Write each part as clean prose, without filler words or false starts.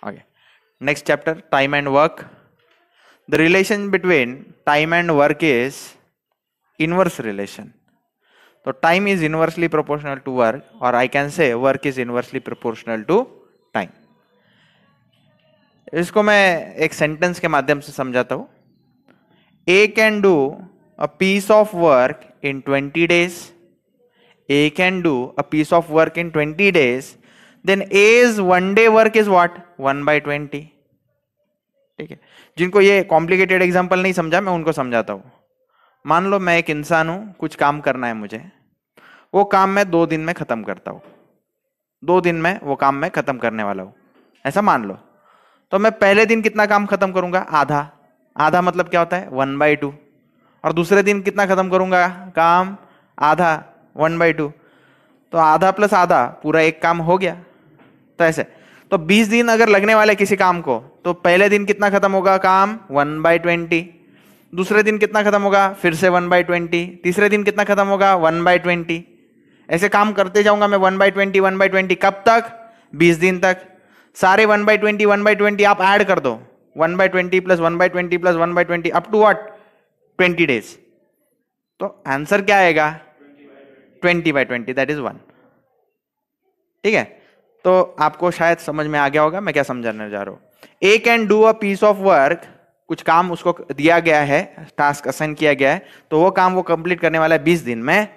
Okay. Next chapter, time and work. The relation between time and work is inverse relation. So time is inversely proportional to work, or I can say work is inversely proportional to time. इसको मैं एक sentence के माध्यम से समझाता हूं. A can do a piece of work in 20 days. A can do a piece of work in 20 days. Then A's one day work is what? 1/20. ठीक है. जिनको ये कॉम्प्लिकेटेड एग्जांपल नहीं समझा, मैं उनको समझाता हूं. मान लो मैं एक इंसान हूं, कुछ काम करना है मुझे. वो काम मैं 2 दिन में खत्म करता हूं. 2 दिन में वो काम मैं खत्म करने वाला हूं, ऐसा मान लो. तो मैं पहले दिन कितना काम खत्म करूंगा? आधा. आधा मतलब क्या होता है? 1/2. और दूसरे दिन कितना खत्म करूंगा काम? आधा, 1/2. तो आधा प्लस आधा, पूरा एक काम हो गया. तो ऐसे तो 20 दिन अगर लगने वाले किसी काम को, तो पहले दिन कितना खत्म होगा काम? 1/20. दूसरे दिन कितना खत्म होगा? फिर से 1/20. तीसरे दिन कितना खत्म होगा? 1/20. ऐसे काम करते जाऊंगा मैं 1/20 1/20. कब तक? 20 दिन तक. सारे 1/20 1/20 आप ऐड कर दो. 1/20 plus 1/20 plus 1/20 up to what? 20 days. तो आंसर क्या आएगा? 20/20, दैट इज 1. ठीक है. तो आपको शायद समझ में आ गया होगा मैं क्या समझाने जा रहा हूं. A can do a piece of work, कुछ काम उसको दिया गया है, टास्क असाइन किया गया है, तो वो काम वो कंप्लीट करने वाला है 20 दिन में.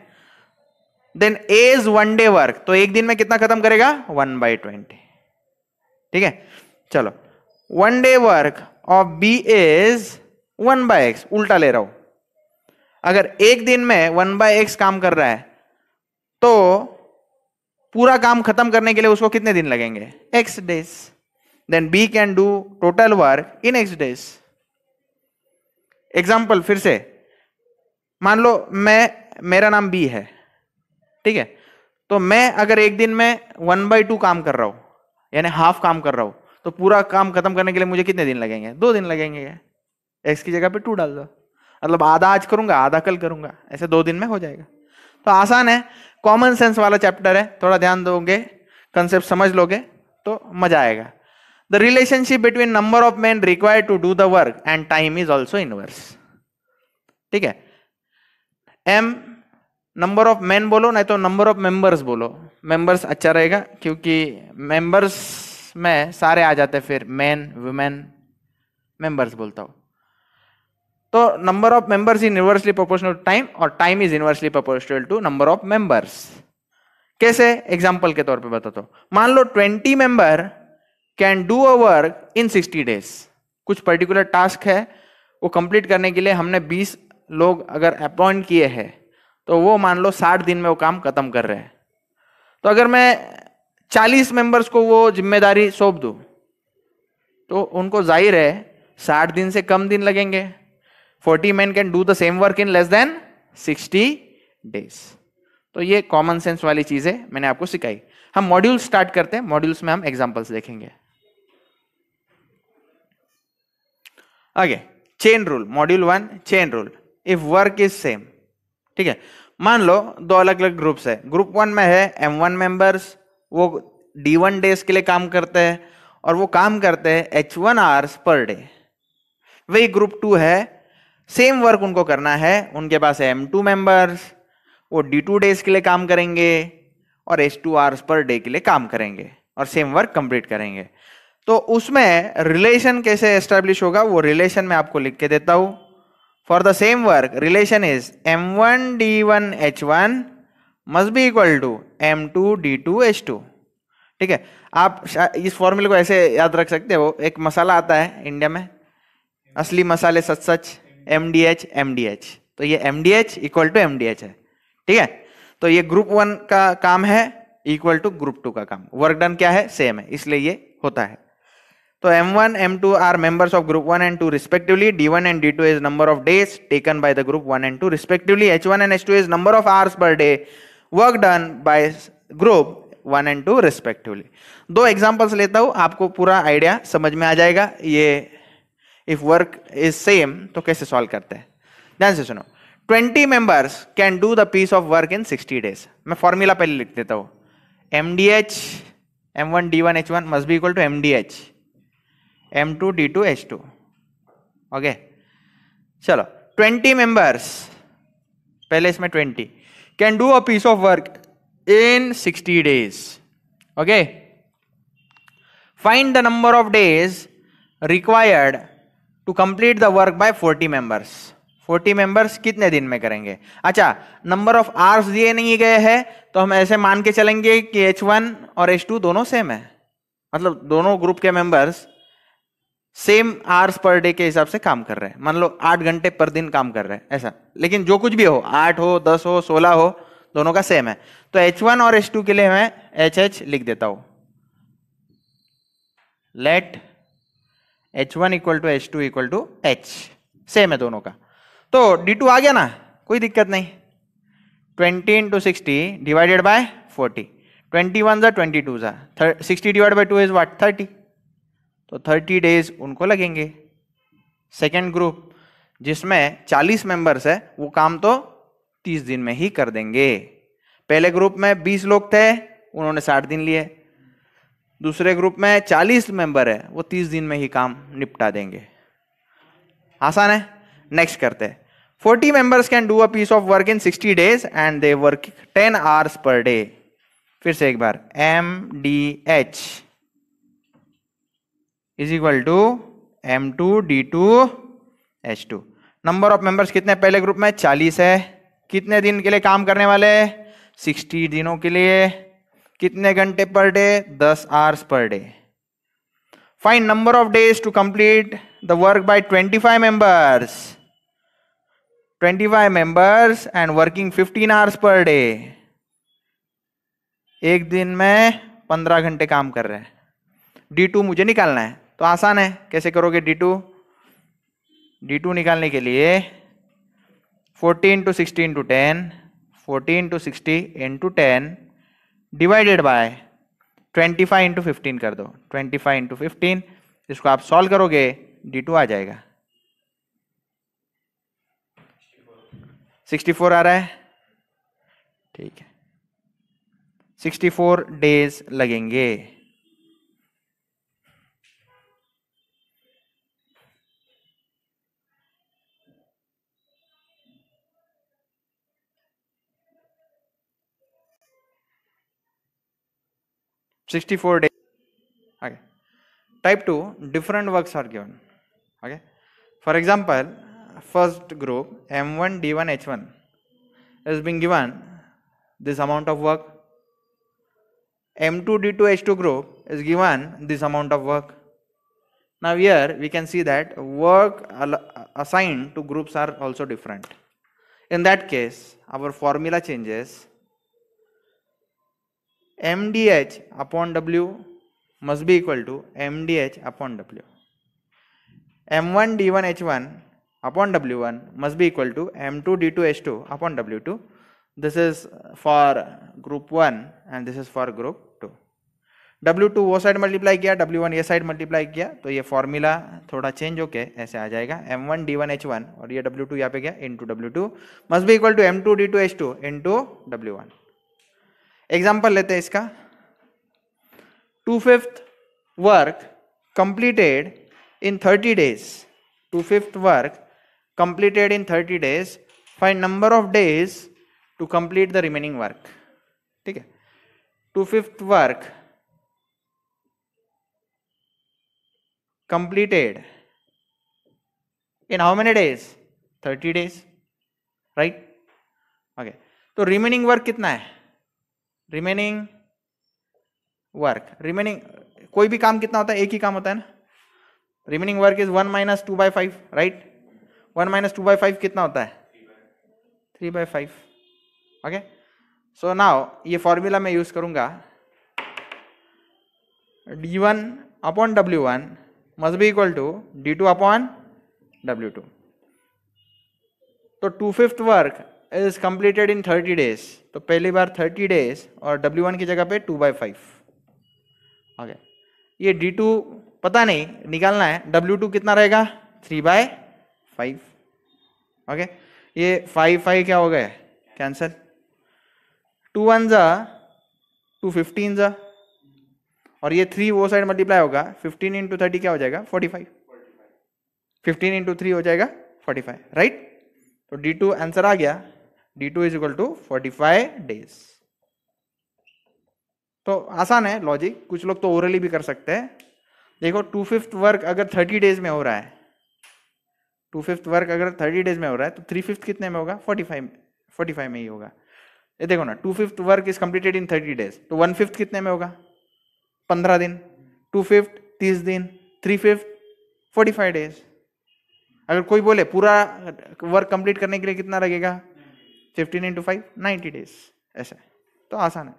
देन एज 1 डे वर्क, तो एक दिन में कितना खत्म करेगा? 1/20. ठीक है. चलो, 1 day work of B is 1/x. उल्टा ले रहा हूं. अगर एक दिन में 1/x काम कर रहा है, तो पूरा काम खत्म करने के लिए उसको कितने दिन लगेंगे? x days. Then b can do total work in x days. Example फिर से, मान लो मेरा नाम b है. ठीक है. तो मैं अगर एक दिन में 1/2 काम कर रहा हूं, यानी हाफ काम कर रहा हूं, तो पूरा काम खत्म करने के लिए मुझे कितने दिन लगेंगे? 2 दिन लगेंगे. x की जगह पे 2 डाल दो. मतलब आधा आज करूंगा, आधा कल करूंगा, ऐसे 2 दिन में हो जाएगा. तो आसान है, कॉमन सेंस वाला चैप्टर है. थोड़ा ध्यान दोगे, कंसेप्ट समझ लोगे तो मजा आएगा. The relationship between number of men required to do the work and time is also inverse. ठीक है. m नंबर ऑफ मेन बोलो, नहीं तो नंबर ऑफ मेंबर्स बोलो. मेंबर्स अच्छा रहेगा, क्योंकि मेंबर्स में सारे आ जाते हैं, फिर मेन वुमेन मेंबर्स बोलता हूं. तो number of members is inversely proportional to time, और time is inversely proportional to number of members. कैसे? एग्जांपल के तौर पे बताता हूं. मान लो 20 member can do a work in 60 days. कुछ पर्टिकुलर टास्क है, वो कंप्लीट करने के लिए हमने 20 लोग अगर अपॉइंट किए हैं, तो वो मान लो 60 दिन में वो काम खत्म कर रहे हैं. तो अगर मैं 40 मेंबर्स को वो जिम्मेदारी सौंप दूं, तो उनको जाहिर है 60 दिन से कम दिन लगेंगे. 40 men can do the same work in less than 60 days. तो ये कॉमन सेंस वाली चीज है, मैंने आपको सिखाई. हम मॉड्यूल स्टार्ट करते हैं. मॉड्यूल्स में हम एग्जांपल्स देखेंगे. आगे chain rule. Module 1 chain rule. If work is same. ठीक है. मान लो 2 अलग अलग ग्रुप्स है. ग्रुप 1 में है M1 मेंबर्स, वो D1 डेज के लिए काम करते हैं, और वो काम करते हैं H1 आवर्स पर डे. वही ग्रुप 2 है, सेम वर्क उनको करना है, उनके पास है M2 मेंबर्स, वो D2 डेज के लिए काम करेंगे और H2 आवर्स पर डे के लिए काम करेंगे और सेम वर्क कंप्लीट करेंगे. तो उसमें रिलेशन कैसे एस्टेब्लिश होगा, वो रिलेशन मैं आपको लिख के देता हूं. For the same work relation is M1 D1 H1 must be equal to M2 D2 H2. ठीक है. आप इस फॉर्मूले को ऐसे याद रख सकते हो. एक मसाला आता है इंडिया में, असली मसाले सच सच, MDH. तो ये MDH इक्वल टू MDH है. ठीक है. तो ये ग्रुप 1 का काम है इक्वल टू ग्रुप 2 का काम. वर्क डन क्या है? सेम है, इसलिए ये होता है. तो M1 M2 are members of group 1 and 2 respectively. D1 and D2 is number of days taken by the group 1 and 2 respectively. H1 and H2 is number of hours per day work done by group 1 and 2 respectively. 2 examples लेता हूं, आपको पूरा idea समझ में आ जाएगा. ये if work is same तो कैसे सॉल्व करते हैं. ध्यान से सुनो. 20 members can do the piece of work in 60 days. मैं फॉर्मूला पहले लिख देता हूं. MDH M1 D1 H1 must be equal to MDH. M2D2H2. Okay, चलो 20 मेंबर्स, पहले इसमें 20 can do a piece of work in 60 days. Okay, find the number of days required to complete the work by 40 members. 40 members कितने दिन में करेंगे? अच्छा, number of hours दिए नहीं गए हैं, तो हम ऐसे मान के चलेंगे कि H1 और H2 दोनों सेम है, मतलब दोनों ग्रुप के members same hours per day के हिसाब से काम कर रहे हैं. मान लो 8 घंटे पर दिन काम कर रहे हैं ऐसा, लेकिन जो कुछ भी हो, 8 हो, 10 हो, 16 हो, दोनों का सेम है. तो H1 और H2 के लिए मैं HH लिख देता हूं. Let H1 equal to H2 equal to H, same है दोनों का. तो D2 आ गया ना, कोई दिक्कत नहीं. 20 into 60 डिवाइडेड बाय 40. 21 जा 22 जा 60 डिवाइड बाय 2 इज व्हाट 30. तो 30 डेज उनको लगेंगे. सेकेंड ग्रुप जिसमें 40 मेंबर्स है, वो काम तो 30 दिन में ही कर देंगे. पहले ग्रुप में 20 लोग थे, उन्होंने 60 दिन लिए. दूसरे ग्रुप में 40 मेंबर है, वो 30 दिन में ही काम निपटा देंगे. आसान है. नेक्स्ट करते हैं. 40 members can do a piece of work in 60 days and they work 10 hours per day. फिर से एक बार, MDH is equal to M2D2H2. Number of members कितने? पहले ग्रुप में 40 है. कितने दिन के लिए काम करने वाले? 60 दिनों के लिए. कितने घंटे per day? 10 hours per day. Find number of days to complete the work by 25 members. 25 members and working 15 hours per day. एक दिन में 15 घंटे काम कर रहे हैं. D2 मुझे निकालना है, तो आसान है. कैसे करोगे D2 निकालने के लिए 40 into 60 into 10, 40 into 60 into 10 divided by 25 into 15 कर दो. 25 into 15, इसको आप सॉल्व करोगे, D2 आ जाएगा. 64 आ रहा है. ठीक है, 64 डेज लगेंगे. days. Okay. Type 2, different works are given. Okay. For example, first group M1 D1 H1 is being given this amount of work. M2 D2 H2 group is given this amount of work. Now here we can see that work assigned to groups are also different. In that case, our formula changes. MDH upon W must be equal to MDH upon W. M1 D1 H1 upon W1 must be equal to M2 D2 H2 upon W2. This is for group 1 and this is for group 2. W2 वो side multiply किया, W1 ये side multiply किया, तो ये formula थोड़ा change होके ऐसे आ जाएगा. M1 D1 H1 और ये W2 यहाँ पे गया into W2 must be equal to M2 D2 H2 into W1. Example लेते हैं इसका. 2/5 work completed in 30 days. 2/5 work completed in 30 days. Find number of days to complete the remaining work. ठीक है. 2/5 work completed in how many days? 30 days. Right? Okay. तो remaining work कितना है? remaining work, remaining कोई भी काम कितना होता है? एक ही काम होता है ना. Remaining work is 1 minus 2/5, right. 1 minus 2/5 कितना होता है? 3/5. ओके. सो नाउ ये फॉर्मूला मैं यूज करूंगा. D1 upon W1 must be equal to D2 upon W2. तो 2/5 work is completed in 30 days. तो पहली बार 30 days और W1 की जगह पे 2/5. ओके. ये D2 पता नहीं, निकालना है. W2 कितना रहेगा? 3/5. ओके. ये 5 क्या हो गए? कैंसल. 2 1 जा 2 15 जा और ये 3 वो साइड मल्टीप्लाई होगा, 15 इंटू 30 क्या हो जाएगा 45, 15 इंटू 3 हो जाएगा 45, राइट। तो D2 आंसर आ गया, D2 is equal to 45 days. तो आसान है लॉजिक, कुछ लोग तो ओरली भी कर सकते हैं। देखो 2/5 वर्क अगर 30 डेज में हो रहा है, 2/5 वर्क अगर 30 डेज में हो रहा है तो 3/5 कितने में होगा 45 में ही होगा। ये देखो ना 2/5 work is completed in 30 days, तो 1/5 कितने में होगा 15 दिन, 2/5 30 दिन, 3/5 45 डेज। अगर कोई बोले पूरा वर्क कंप्लीट करने के लिए कितना लगेगा 15 इंटू 5 90 डेज, ऐसा तो आसान है।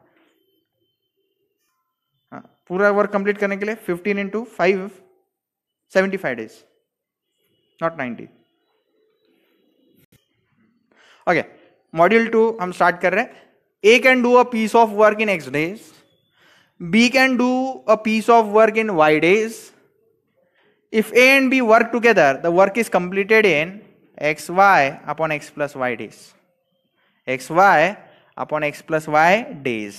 हाँ, पूरा वर्क कंप्लीट करने के लिए 15 into 5 75 days, not 90। Okay, module 2 हम स्टार्ट कर रहे हैं। A can do a piece of work in x days, B can do a piece of work in y days. If A and B work together, the work is completed in xy upon x plus y days. xy upon x plus y days.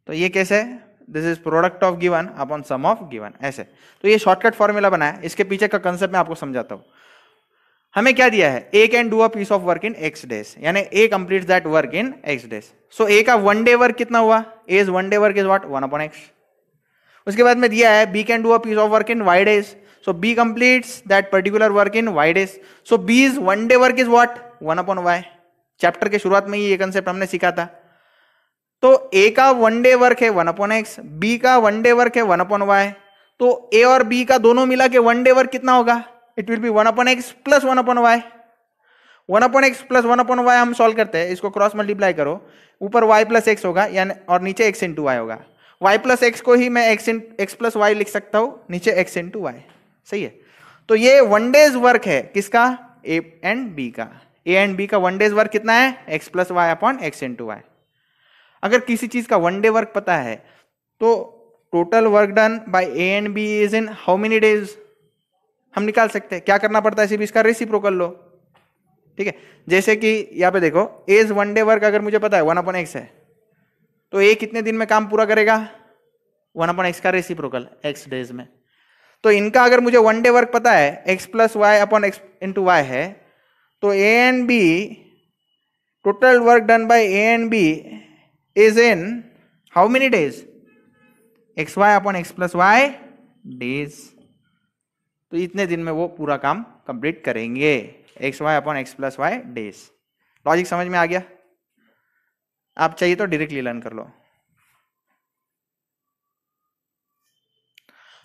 तो ये कैसे? This is product of given upon sum of given, ऐसे। तो ये shortcut formula बना है, इसके पीछे का कंसेप्ट मैं आपको समझाता हूं। हमें क्या दिया है, A can do a piece of work in x days, यानी A completes that work in x days. So A का 1 डे वर्क कितना हुआ, as 1 day work is what 1 upon x। उसके बाद में दिया है B can do a piece of work in Y days, so B completes that particular work in Y days. So B is 1 day work is what 1 upon y. Chapter के शुरुआत में ही ये concept हमने सीखा था। तो ए का 1 डे वर्क है 1 अपॉन एक्स, बी का 1 डे वर्क है 1 अपॉन वाई। तो ए और बी का दोनों मिला के 1 डे वर्क कितना होगा, it will be 1 upon x plus 1 upon y. 1 upon x plus 1 upon y हम सॉल्व करते हैं, इसको क्रॉस मल्टीप्लाई करो, ऊपर वाई प्लस एक्स होगा यानी, और नीचे एक्स इंटू वाई होगा। y प्लस एक्स को ही मैं एक्स प्लस वाई लिख सकता हूं, नीचे x इंटू वाई, सही है। तो ये 1 डेज वर्क है किसका, a एंड b का। a एंड b का 1 डेज वर्क कितना है x plus y upon x into y. अगर किसी चीज का 1 डे वर्क पता है तो total work done bye a and b is in how many days हम निकाल सकते हैं। क्या करना पड़ता है, सिर्फ इसका रेसिप्रोकल लो, ठीक है। जैसे कि यहाँ पे देखो एज 1 डे वर्क अगर मुझे पता है 1 अपॉन एक्स है, तो ए कितने दिन में काम पूरा करेगा 1 अपॉन एक्स का रेसिप्रोकल x डेज में। तो इनका अगर मुझे 1 डे वर्क पता है x plus y upon x into y है, तो A and B total work done by A and B is in how many days x y upon x plus y days. तो इतने दिन में वो पूरा काम कंप्लीट करेंगे, x y upon x plus y days. Logic समझ में आ गया? आप चाहिए तो डायरेक्टली लर्न कर लो।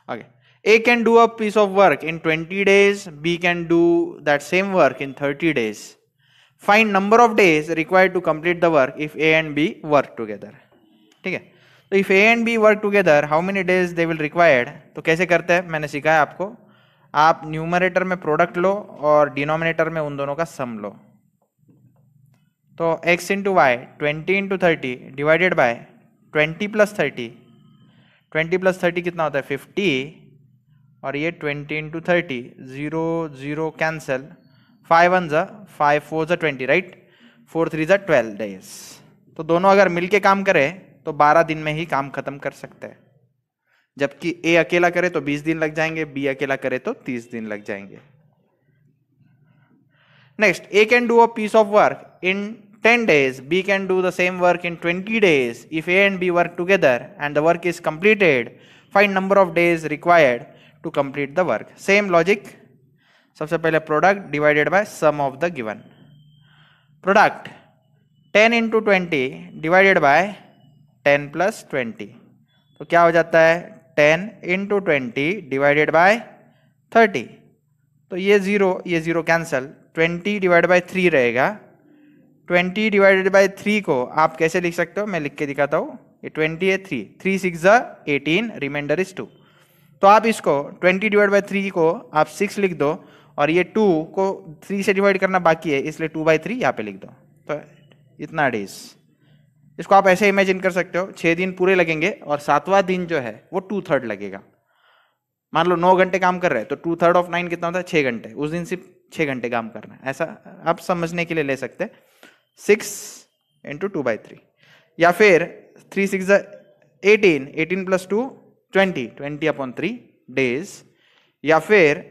Okay, A can do a piece of work in 20 days, B can do that same work in 30 days. Find number of days required to complete the work if A and B work together. ठीक है, तो if A and B work together, how many days they will required? तो कैसे करते हैं मैंने सिखाया आपको। आप न्यूमरेटर में प्रोडक्ट लो और डिनोमिनेटर में उन दोनों का सम लो। तो x into y 20 into 30 divided by 20 plus 30, 20 plus 30 कितना होता है 50, और ये 20 इंटू 30, 0 0 कैंसल, 5 1 जा 5 4 जा 20, राइट, 4 3 जा 12 डेज। तो दोनों अगर मिलके काम करे तो 12 दिन में ही काम खत्म कर सकते हैं, जबकि ए अकेला करे तो 20 दिन लग जाएंगे, बी अकेला करे तो 30 दिन लग जाएंगे। Next, A can do a piece of work in 10 days, B can do the same work in 20 days. If A and B work together and the work is completed, find number of days required to complete the work. Same logic. सबसे पहले product divided by sum of the given. Product 10 into 20 divided by 10 plus 20. तो क्या हो जाता है 10 into 20 divided by 30. तो ये 0 cancel, 20 divided by 3 रहेगा। 20 डिवाइडेड बाय 3 को आप कैसे लिख सकते हो, मैं लिख के दिखाता हूँ। ये 20 है, 3 6 18, रिमाइंडर इज 2। तो आप इसको 20 डिवाइड बाय 3 को आप 6 लिख दो, और ये 2 को 3 से डिवाइड करना बाकी है, इसलिए 2/3 यहाँ पे लिख दो। तो इतना डेज। इसको आप ऐसे इमेजिन कर सकते हो 6 दिन पूरे लगेंगे और 7वां दिन जो है वो 2/3 लगेगा। मान लो 9 घंटे काम कर रहे हैं तो 2/3 ऑफ 9 कितना होता है 6 घंटे। उस दिन सिर्फ 6 घंटे काम करना है, ऐसा आप समझने के लिए ले सकते हैं। 6 इंटू 2/3, या फिर 3 6 18 प्लस 2 20 अपॉन 3 डेज, या फिर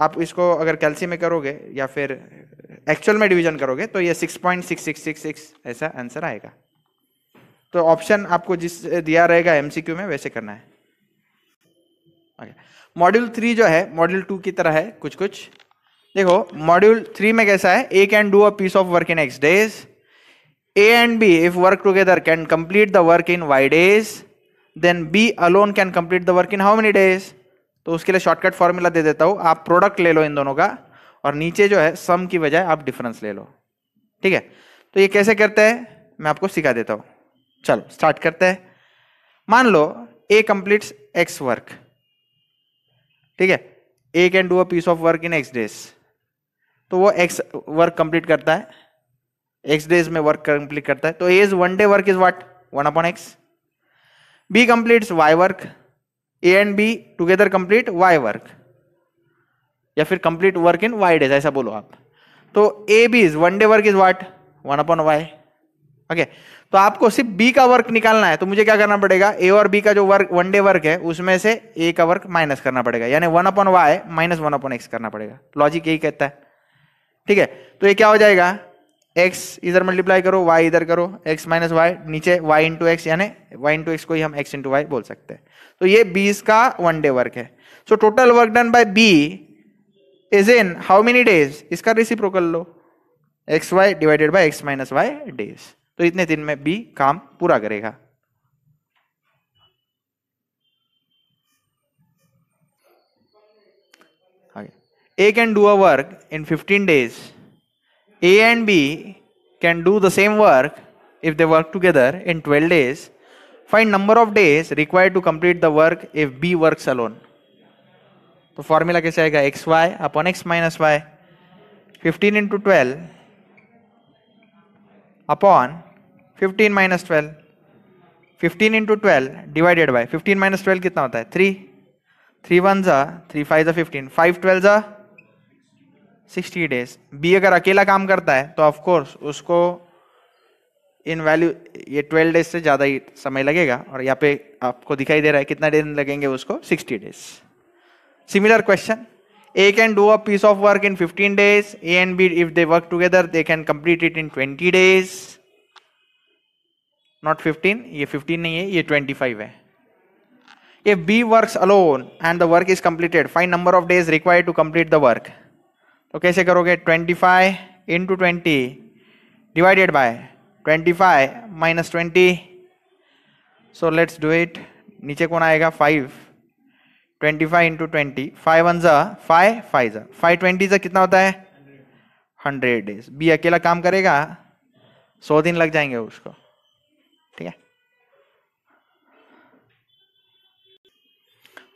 आप इसको अगर कैलसी में करोगे या फिर एक्चुअल में डिवीजन करोगे तो ये 6.6666 ऐसा आंसर आएगा। तो ऑप्शन आपको जिस दिया रहेगा एमसीक्यू में वैसे करना है। मॉड्यूल 3 जो है मॉड्यूल 2 की तरह है कुछ कुछ। देखो मॉड्यूल 3 में कैसा है, A can do a piece of work in x days, A and B if work together can complete the work in y days, then B alone can complete the work in how many days. तो उसके लिए shortcut formula दे देता हूं, आप product ले लो इन दोनों का और नीचे जो है सम की बजाय आप डिफरेंस ले लो। ठीक है, तो ये कैसे करते हैं मैं आपको सिखा देता हूं। चलो स्टार्ट करते हैं। मान लो ए कंप्लीट्स एक्स वर्क, ठीक है, A can do a piece of work in x days, तो वो एक्स वर्क कंप्लीट करता है, एक्स डेज में वर्क कंप्लीट करता है, तो A is one day work is what 1 upon X. B completes Y work, A and B together complete Y work, या फिर complete work in Y days ऐसा बोलो आप। तो A B is one day work is what 1 upon y. Okay, तो आपको सिर्फ B का वर्क निकालना है, तो मुझे क्या करना पड़ेगा, ए और बी का जो वर्क वन डे वर्क है उसमें से ए का वर्क माइनस करना पड़ेगा, यानी 1 upon y minus 1 upon x करना पड़ेगा। लॉजिक यही कहता है। ठीक है, तो ये क्या हो जाएगा, x इधर मल्टीप्लाई करो, y इधर करो, x माइनस वाई, नीचे y इंटू एक्स, यानी y इंटू एक्स को ही हम x इंटू वाई बोल सकते हैं। तो ये 20 का वन डे वर्क है। So total work done by b is in how many days, इसका रेसिप्रोकल लो, X Y divided by X minus Y days. तो इतने दिन में b काम पूरा करेगा। A can do a work in 15 days. A and B can do the same work if they work together in 12 days. Find number of days required to complete the work if B works alone. तो formula कैसे आएगा, x y upon x minus y, 15 into 12 upon 15 minus 12, 15 into 12 divided by 15 minus 12 कितना होता है 3, 3 1 जा 3 5 जा 15, 5 12 जा 60 days. B अगर अकेला काम करता है तो ऑफ कोर्स उसको इन वैल्यू ये 12 डेज से ज्यादा ही समय लगेगा, और यहाँ पे आपको दिखाई दे रहा है कितना दिन लगेंगे उसको, 60 days. Similar question, A can do a piece of work in 15 days, A and B if they work together they can complete it in 20 days. Not 15, ये 15 नहीं है, ये 25 है। If B works alone and the work is completed, find number of days required to complete the work. तो कैसे करोगे, 25 into 20 divided by 25 minus 20। So let's do it. नीचे कौन आएगा 5, 25 इंटू 20, 5 1 जा 5 5 जा 5 20 जा कितना होता है 100 डेज। बी अकेला काम करेगा 100 दिन लग जाएंगे उसको। ठीक है,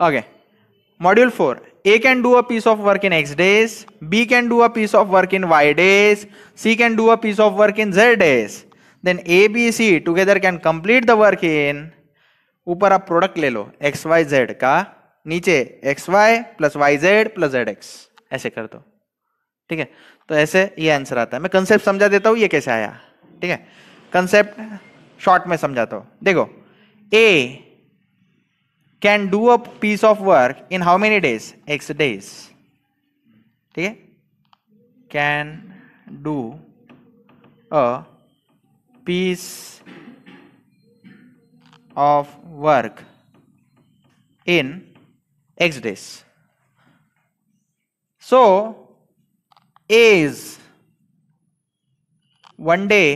okay. Module 4, A can do a piece of work in X days, B can do a piece of work in Y days, C can do a piece of work in Z days. Then A, B, C together can complete the work in, ऊपर आप product ले लो X Y z का, नीचे x Y plus Y Z plus Z x, ऐसे कर दो। ठीक है, तो ऐसे ये आंसर आता है। मैं कंसेप्ट समझा देता हूं ये कैसे आया। ठीक है, कंसेप्ट शॉर्ट में समझाता हूं। देखो, ए can do a piece of work in how many days, x days। ठीक है, can do a piece of work in x days। so A is one day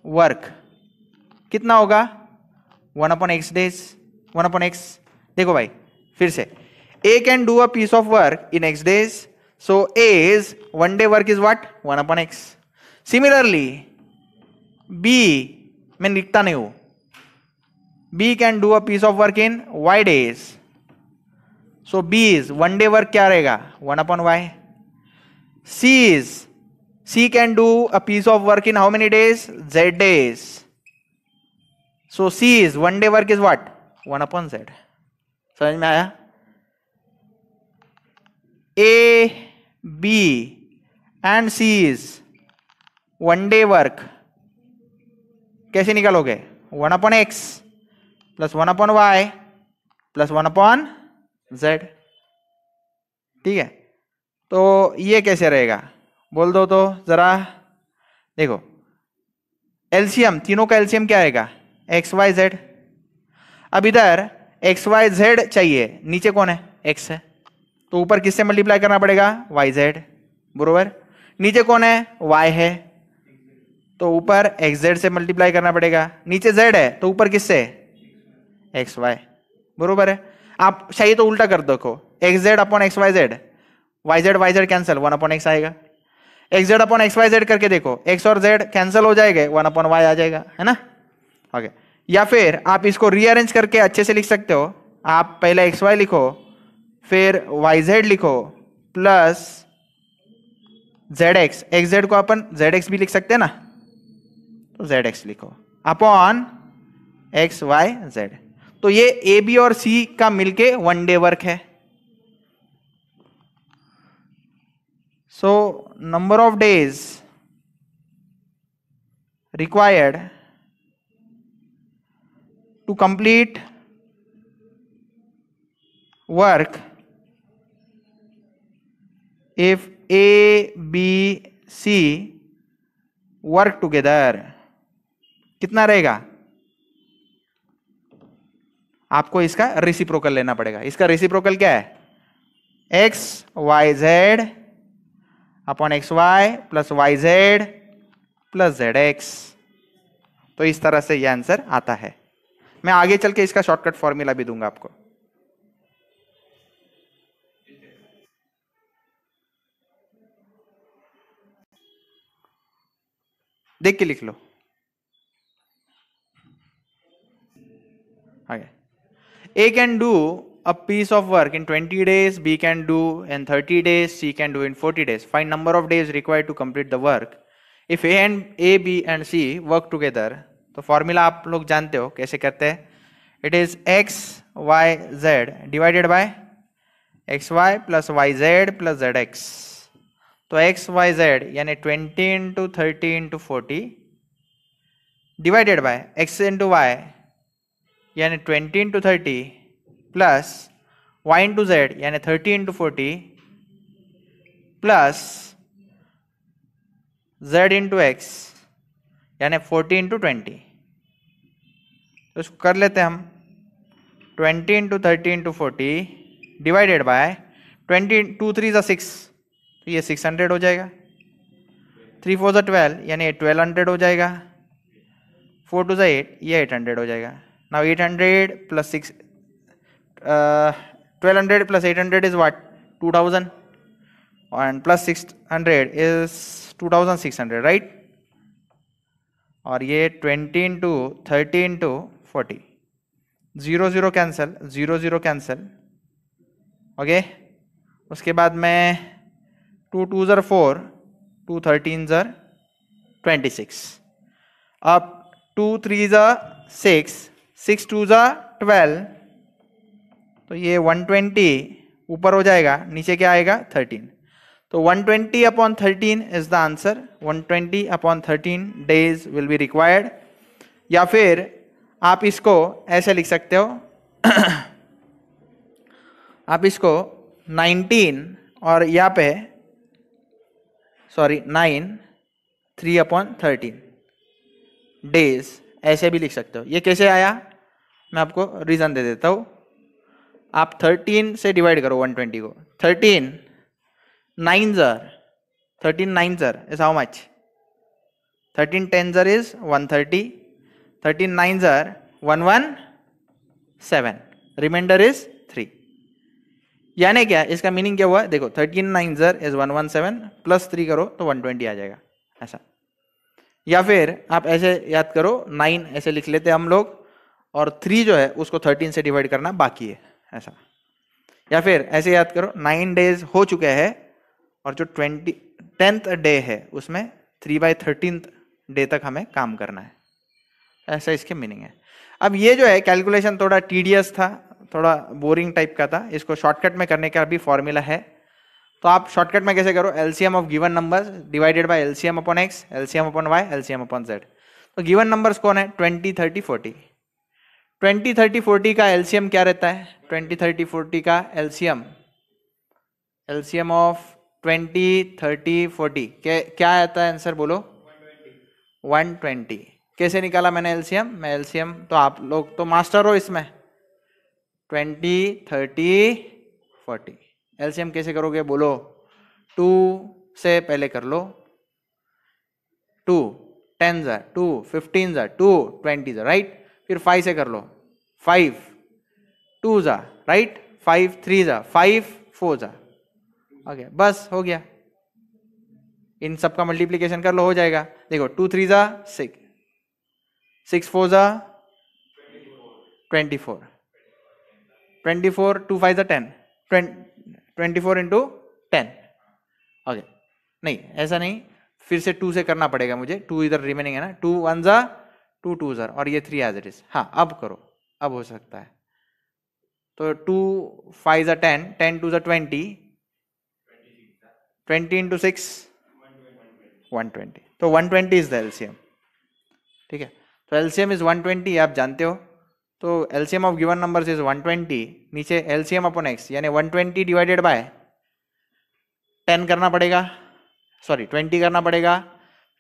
work कितना होगा 1 upon X days, 1 upon X. देखो भाई फिर से, A can do a piece of work in x days, so A is one day work is what 1 upon X. Similarly B मैं लिखता नहीं हूं, B can do a piece of work in Y days, so B is one day work क्या रहेगा 1 upon Y. C can do a piece of work in how many days, Z days, so C is one day work is what 1 upon Z। समझ में आया। A, B and C is one day work, कैसे निकालोगे 1 upon x plus 1 upon y plus 1 upon z. ठीक है, तो ये कैसे रहेगा बोल दो तो जरा। देखो एलसीएम, तीनों का एलसीएम क्या आएगा, एक्स वाई जेड। अब इधर एक्स वाई जेड चाहिए, नीचे कौन है, एक्स है, तो ऊपर किससे मल्टीप्लाई करना पड़ेगा, वाई जेड, बरोबर। नीचे कौन है, वाई है, तो ऊपर एक्स जेड से मल्टीप्लाई करना पड़ेगा। नीचे जेड है तो ऊपर किससे, एक्स वाई, बरोबर है। आप चाहिए तो उल्टा कर देखो, X Z upon x Y Z cancel, 1 upon X आएगा। X Z upon x Y Z करके देखो, एक्स और जेड कैंसिल हो जाएगा, 1 अपॉन वाई आ जाएगा, है ना। ओके, या फिर आप इसको रीअरेंज करके अच्छे से लिख सकते हो। आप पहले एक्स वाई लिखो, फिर वाई जेड लिखो plus Z x, x Z को अपन जेड एक्स भी लिख सकते हैं ना, तो जेड एक्स लिखो अपॉन एक्स वाई जेड। तो ये ए बी और सी का मिलके 1 डे वर्क है। So number of days required to complete work if A, B, C work together कितना रहेगा, आपको इसका रेसिप्रोकल लेना पड़ेगा। इसका रेसिप्रोकल क्या है, x Y Z upon x Y plus Y Z plus Z x. तो इस तरह से यह आंसर आता है। मैं आगे चल के इसका शॉर्टकट फॉर्मूला भी दूंगा आपको। देख के लिख लो आगे। A can do a piece of work in 20 days, B can do in 30 days, C can do in 40 days. Find number of days required to complete the work. If A, B and C work together, तो formula आप लोग जानते हो कैसे करते हैं। It is x Y z divided by x Y plus Y Z plus Z x. तो x Y z यानी 20 into 30 into 40 divided by x into y यानी 20 into 30 plus y into z यानी 30 into 40 plus z into x यानी 40 into 20। तो इसको कर लेते हैं हम 20 इंटू 30 इंटू 40 डिवाइडेड बाय 20 2 3 ज़ा 6, तो ये 600 हो जाएगा। 3 4 ज़ा 12 यानी 1200 हो जाएगा। 4 2 ज़ा 8 ये 800 हो जाएगा। Now 800 plus 6, 1200 plus 800 is what? 2000, and plus 600 is 2600, right? और ये 20 into 30 into 40, 0 0 cancel, 0 0 cancel, okay. उसके बाद में 2 2 ज़र 4, 2 13 ज़र 26, अब 2 3 ज़र 6, 6 2 ज़ा 12, तो ये 120 ऊपर हो जाएगा, नीचे क्या आएगा 13। तो 120 upon 13 is the answer. 120 upon 13 days will be required. या फिर आप इसको ऐसे लिख सकते हो आप इसको 19 और यहाँ पे 9 3 अपॉन 13 डेज ऐसे भी लिख सकते हो। ये कैसे आया मैं आपको रीजन दे देता हूं। आप 13 से डिवाइड करो 120 को। 13 9 is how much? 13 10 is 130, 13 9 117, reminder is 3। यानी क्या, इसका मीनिंग क्या हुआ? देखो 13 9 इज 117 प्लस 3 करो तो 120 आ जाएगा, ऐसा। या फिर आप ऐसे याद करो, 9 ऐसे लिख लेते हम लोग और 3 जो है उसको 13 से डिवाइड करना बाकी है, ऐसा। या फिर ऐसे याद करो 9 डेज हो चुके हैं और जो 10th डे है उसमें 3/13 डे तक हमें काम करना है, ऐसा इसके मीनिंग है। अब ये जो है कैलकुलेशन थोड़ा टीडियस था, थोड़ा बोरिंग टाइप का था। इसको शॉर्टकट में करने का भी फॉर्मूला है। तो आप शॉर्टकट में कैसे करो? LCM of given numbers divided by LCM upon x, LCM upon y, LCM upon z. तो गिवन नंबर्स कौन है? 20, 30, 40। 20, 30, 40 का एलसीएम क्या रहता है? 20, 30, 40 का एलसीएम ऑफ 20, 30, 40 क्या आता है आंसर? बोलो। 120। कैसे निकाला मैंने एलसीएम? मैं एलसीएम, तो आप लोग तो मास्टर हो इसमें। 20, 30, 40 एलसीएम कैसे करोगे? बोलो। 2 से पहले कर लो। 2 10 जा, 2 15 जा, 2 20 जा, राइट। फिर 5 से कर लो। 5 2 जा, राइट। 5 3 जा, 5 4 जा। ओके, बस हो गया। इन सब का मल्टीप्लीकेशन कर लो, हो जाएगा। देखो 2 3 जा 6, 6 4 जा 24, 24 2 5 जा 10, 24 इंटू 10। ओके, नहीं ऐसा नहीं, फिर से 2 से करना पड़ेगा मुझे। 2 इधर रिमेनिंग है ना। 2 1 जा, 2 2 जा, और ये 3 एज इट इज। हाँ, अब करो, अब हो सकता है। तो 2 5 जा 10, 10 2 जा 20, 20 इंटू 6 120। तो 120 इज द एलसीएम। ठीक है, तो एलसीएम इज 120, आप जानते हो। तो LCM of given numbers is 120। नीचे एलसीएम अपॉन एक्स, यानी 120 डिवाइडेड बाय 10 करना पड़ेगा, सॉरी 20 करना पड़ेगा।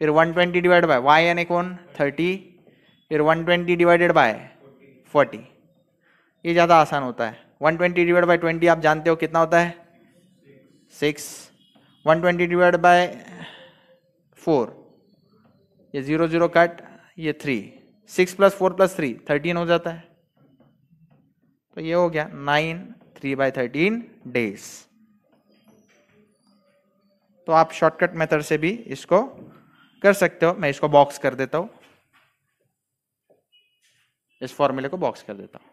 फिर 120 डिवाइड बाय वाई यानी कौन? 30। फिर 120 डिवाइडेड बाय 40। ये ज़्यादा आसान होता है। 120 डिवाइड बाय 20 आप जानते हो कितना होता है? 6। 120 डिवाइड बाय 4, ये 0 0 कट, ये 3, 6 + 4 + 3 13 हो जाता है। तो ये हो गया 9 3/13 डेज। तो आप शॉर्टकट मेथड से भी इसको कर सकते हो। मैं इसको बॉक्स कर देता हूं, इस फॉर्मूले को बॉक्स कर देता हूं।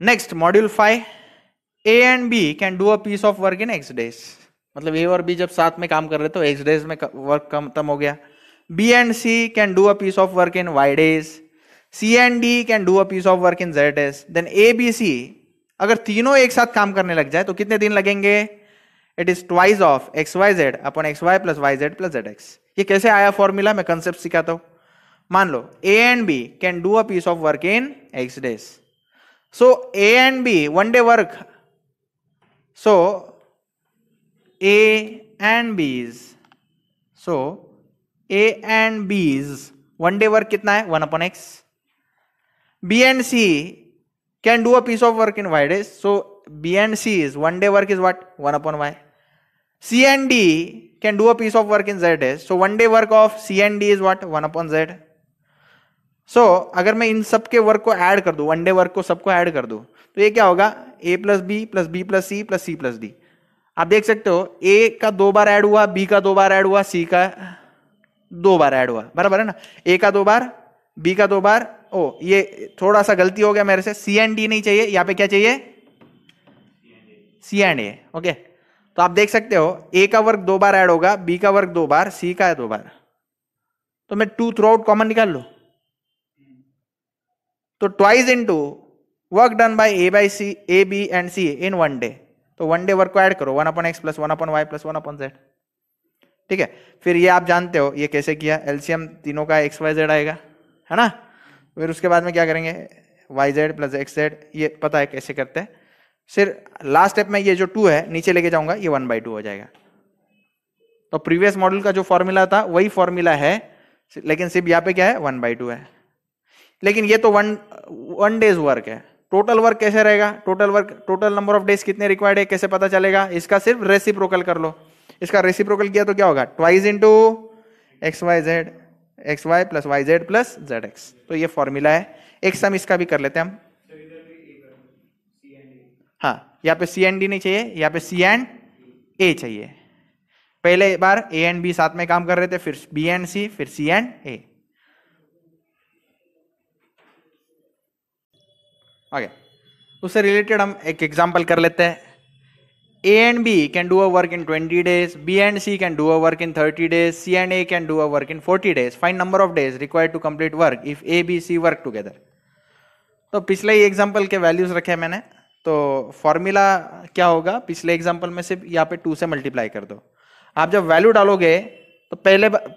Next module 5, A and B can do a piece of work in x days. मतलब ए और बी जब साथ में काम कर रहे तो एक्स डेज में वर्क खत्म हो गया। B and C can do a piece of work in Y days. C and D can do a piece of work in z days. Then A B C अगर तीनों एक साथ काम करने लग जाए तो कितने दिन लगेंगे? It is twice of X Y Z upon x Y plus Y Z plus Z X. ये कैसे आया फॉर्मूला? मैं कंसेप्ट सिखाता हूं। मान लो A and B can do a piece of work in x days. So A and B one day work. So A and B's. So A and B's one day work कितना है? 1/x. B and C can do a piece of work in y days. So B and C's one day work is what? 1/y. C and D can do a piece of work in z days. So one day work of C and D is what? 1/z. अगर मैं इन सब के work को add कर दूं, one day work को सबको add कर दूं, तो ये क्या होगा? a + b + b + c + c + d। आप देख सकते हो a का 2 बार ऐड हुआ, b का 2 बार ऐड हुआ, c का 2 बार ऐड हुआ, बराबर है ना? a का 2 बार, b का 2 बार। ओ ये थोड़ा सा गलती हो गया मेरे से, c एंड d नहीं चाहिए, यहाँ पे क्या चाहिए? c and a। ओके, तो आप देख सकते हो a का वर्क 2 बार ऐड होगा, b का वर्क 2 बार, c का 2 बार। तो मैं 2 थ्रू आउट कॉमन निकाल लू, तो twice into work done by A by C, A B and C in one day. तो वन डे वर्क को ऐड करो, 1/x + 1/y + 1/z। ठीक है, फिर ये आप जानते हो ये कैसे किया। एलसीएम तीनों का एक्स वाई जेड आएगा, है ना? फिर उसके बाद में क्या करेंगे? yz + xz, ये पता है कैसे करते हैं। फिर लास्ट स्टेप में ये जो 2 है नीचे लेके जाऊंगा, ये 1/2 हो जाएगा। तो प्रीवियस मॉडल का जो फॉर्मूला था वही फॉर्मूला है, लेकिन सिर्फ यहाँ पे क्या है? 1/2 है। लेकिन ये तो वन डेज वर्क है। टोटल वर्क कैसे रहेगा? Total work, total number of days कितने रिक्वायर्ड है, कैसे पता चलेगा? इसका सिर्फ रेसिप्रोकल कर लो। इसका रेसिप्रोकल किया तो क्या होगा? Twice into x Y z, x Y plus Y Z plus Z x. तो ये फॉर्मूला है। एक सम इसका भी कर लेते हैं हम। हाँ, यहाँ पे सी एंड डी नहीं चाहिए, यहाँ पे सी एंड ए चाहिए। पहले बार ए एंड बी साथ में काम कर रहे थे, फिर बी एंड सी, फिर सी एंड ए। ओके, उससे रिलेटेड हम एक एग्जांपल कर लेते हैं। A and B can do a work in 20 days, B and C can do a work in 30 days, C and A can do a work in 40 days. Find number of days required to complete work if A, B, C work together. तो पिछले ही example के values रखे हैं मैंने। तो formula क्या होगा? पिछले एग्जांपल में सिर्फ यहाँ पे 2 से मल्टीप्लाई कर दो। आप जब वैल्यू डालोगे तो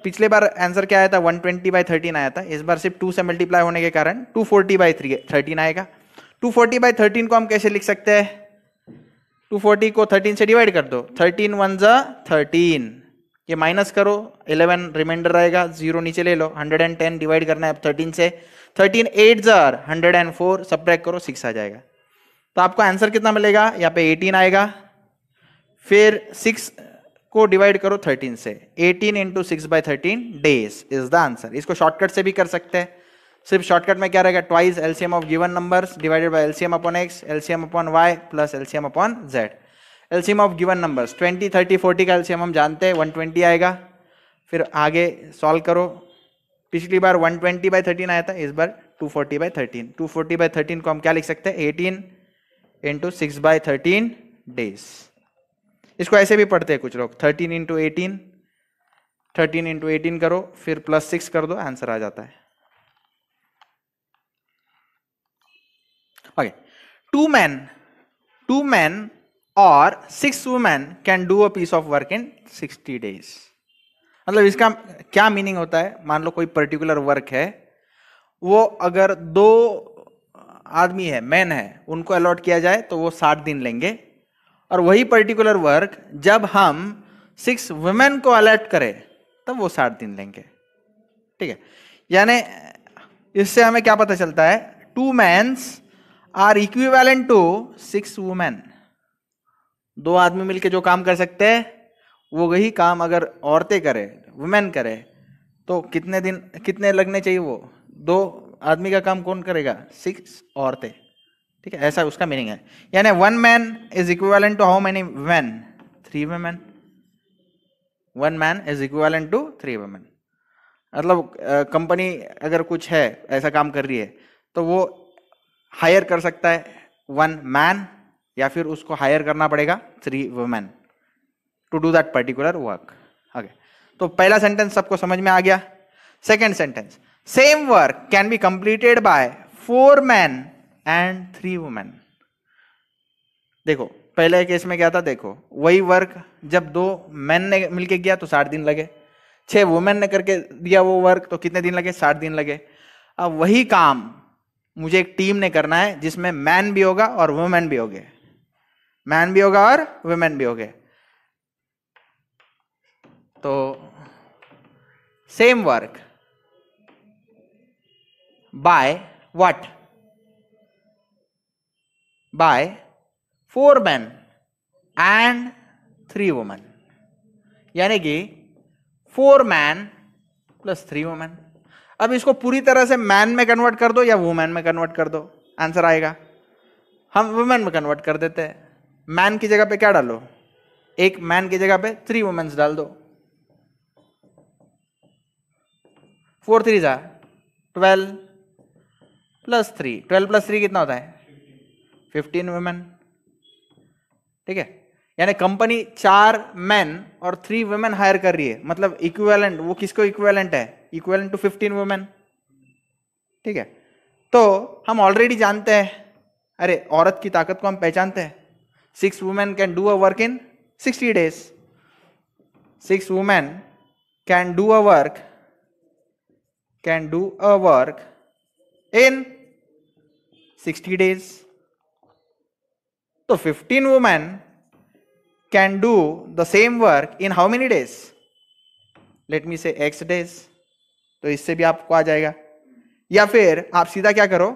पिछले बार आंसर क्या आया था, 120/13 आया था। इस बार सिर्फ 2 से मल्टीप्लाई होने के कारण 240/13 आएगा। 240/13 को हम कैसे लिख सकते हैं, 240 को 13 से डिवाइड कर दो, 13 1 जा 13, ये माइनस करो, 11 रिमाइंडर रहेगा, 0 नीचे ले लो, 110 डिवाइड करना है अब 13 से, 13 8 जार 104, सब्ट्रैक्ट करो 6 आ जाएगा। तो आपको आंसर कितना मिलेगा, यहाँ पे 18 आएगा, फिर 6 को डिवाइड करो 13 से, 18 into 6/13 days is the answer. इसको शॉर्टकट से भी कर सकते हैं, सिर्फ शॉर्टकट में क्या रहेगा, twice LCM of given numbers divided by LCM upon x, LCM upon y plus LCM upon z. LCM of given numbers 20 30 40 का एलसीएम हम जानते हैं 120 आएगा। फिर आगे सॉल्व करो, पिछली बार 120/13 आया था, इस बार 240/13। 240/13 को हम क्या लिख सकते हैं, 18 इंटू 6/13 डेज। इसको ऐसे भी पढ़ते हैं कुछ लोग, 13 इंटू 18, 13 इंटू 18 करो, फिर प्लस 6 कर दो, आंसर आ जाता है। Okay, two men or 6 women can do a piece of work in 60 days। मतलब इसका क्या मीनिंग होता है, मान लो कोई पर्टिकुलर वर्क है, वो अगर 2 आदमी है, मैन है, उनको अलॉट किया जाए तो वो 60 दिन लेंगे, और वही पर्टिकुलर वर्क जब हम 6 वुमेन को अलॉट करें तब वो 60 दिन लेंगे। ठीक है, यानी इससे हमें क्या पता चलता है, 2 mens are equivalent to 6 women. 2 आदमी मिलके जो काम कर सकते हैं वो वही काम अगर औरतें करे, वुमेन करे, तो कितने दिन, कितने लगने चाहिए, वो 2 आदमी का काम कौन करेगा, 6 औरतें। ठीक है, ऐसा उसका मीनिंग है। यानी 1 man is equivalent to how many women, 3 women. 1 man is equivalent to 3 women. मतलब कंपनी अगर कुछ है ऐसा काम कर रही है तो वो हायर कर सकता है 1 मैन, या फिर उसको हायर करना पड़ेगा 3 women to do that particular work. Okay, तो पहला सेंटेंस सबको समझ में आ गया। Second sentence, same work can be completed by 4 man and 3 women. देखो पहले केस में क्या था, देखो वही वर्क जब 2 मैन ने मिलके किया तो 60 दिन लगे, 6 वुमेन ने करके दिया वो वर्क तो कितने दिन लगे, 60 दिन लगे। अब वही काम मुझे एक टीम ने करना है जिसमें मैन भी होगा और वुमेन भी होंगे, मैन भी होगा और वुमेन भी होंगे। तो same work by what, by 4 man and 3 women, यानी कि 4 मैन प्लस 3 वुमेन। अब इसको पूरी तरह से मैन में कन्वर्ट कर दो या वुमेन में कन्वर्ट कर दो, आंसर आएगा। हम वुमेन में कन्वर्ट कर देते हैं, मैन की जगह पे क्या डालो, एक मैन की जगह पे 3 वुमेन्स डाल दो, 4 3 जा 12 प्लस 3, 12 प्लस 3 कितना होता है, 15 वुमेन। ठीक है, यानी कंपनी 4 मैन और 3 वुमेन हायर कर रही है, मतलब इक्विवेलेंट, वो किसको इक्विवेलेंट है, इक्विवेलेंट टू 15 वुमेन। ठीक है, तो हम ऑलरेडी जानते हैं, अरे औरत की ताकत को हम पहचानते हैं, 6 women can do a work in 60 days। 6 women can do a work, can do a work in 60 days। तो 15 women can do the same work in how many days, let me से x days। तो इससे भी आपको आ जाएगा, या फिर आप सीधा क्या करो,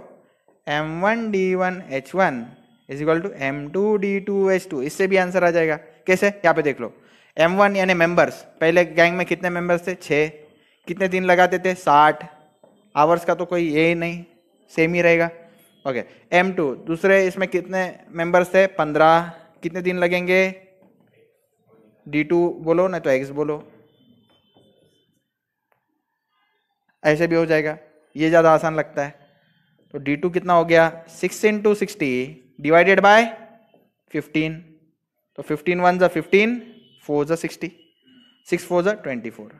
m1d1h1 is equal to m2d2h2, इससे भी आंसर आ जाएगा। कैसे, यहाँ पे देख लो, m1 यानी मेंबर्स, पहले गैंग में कितने मेंबर्स थे, 6, कितने दिन लगाते थे, 60 आवर्स का तो कोई ये नहीं, सेम ही रहेगा। ओके, m2 दूसरे, इसमें कितने मेंबर्स थे, 15, कितने दिन लगेंगे, d2 बोलो ना तो x बोलो, ऐसे भी हो जाएगा, ये ज्यादा आसान लगता है। तो d2 कितना हो गया, 6 इंटू 60 डिवाइडेड बाय 15, तो 15 1 जा 15, 4 जा 60, 6 4 जा 24,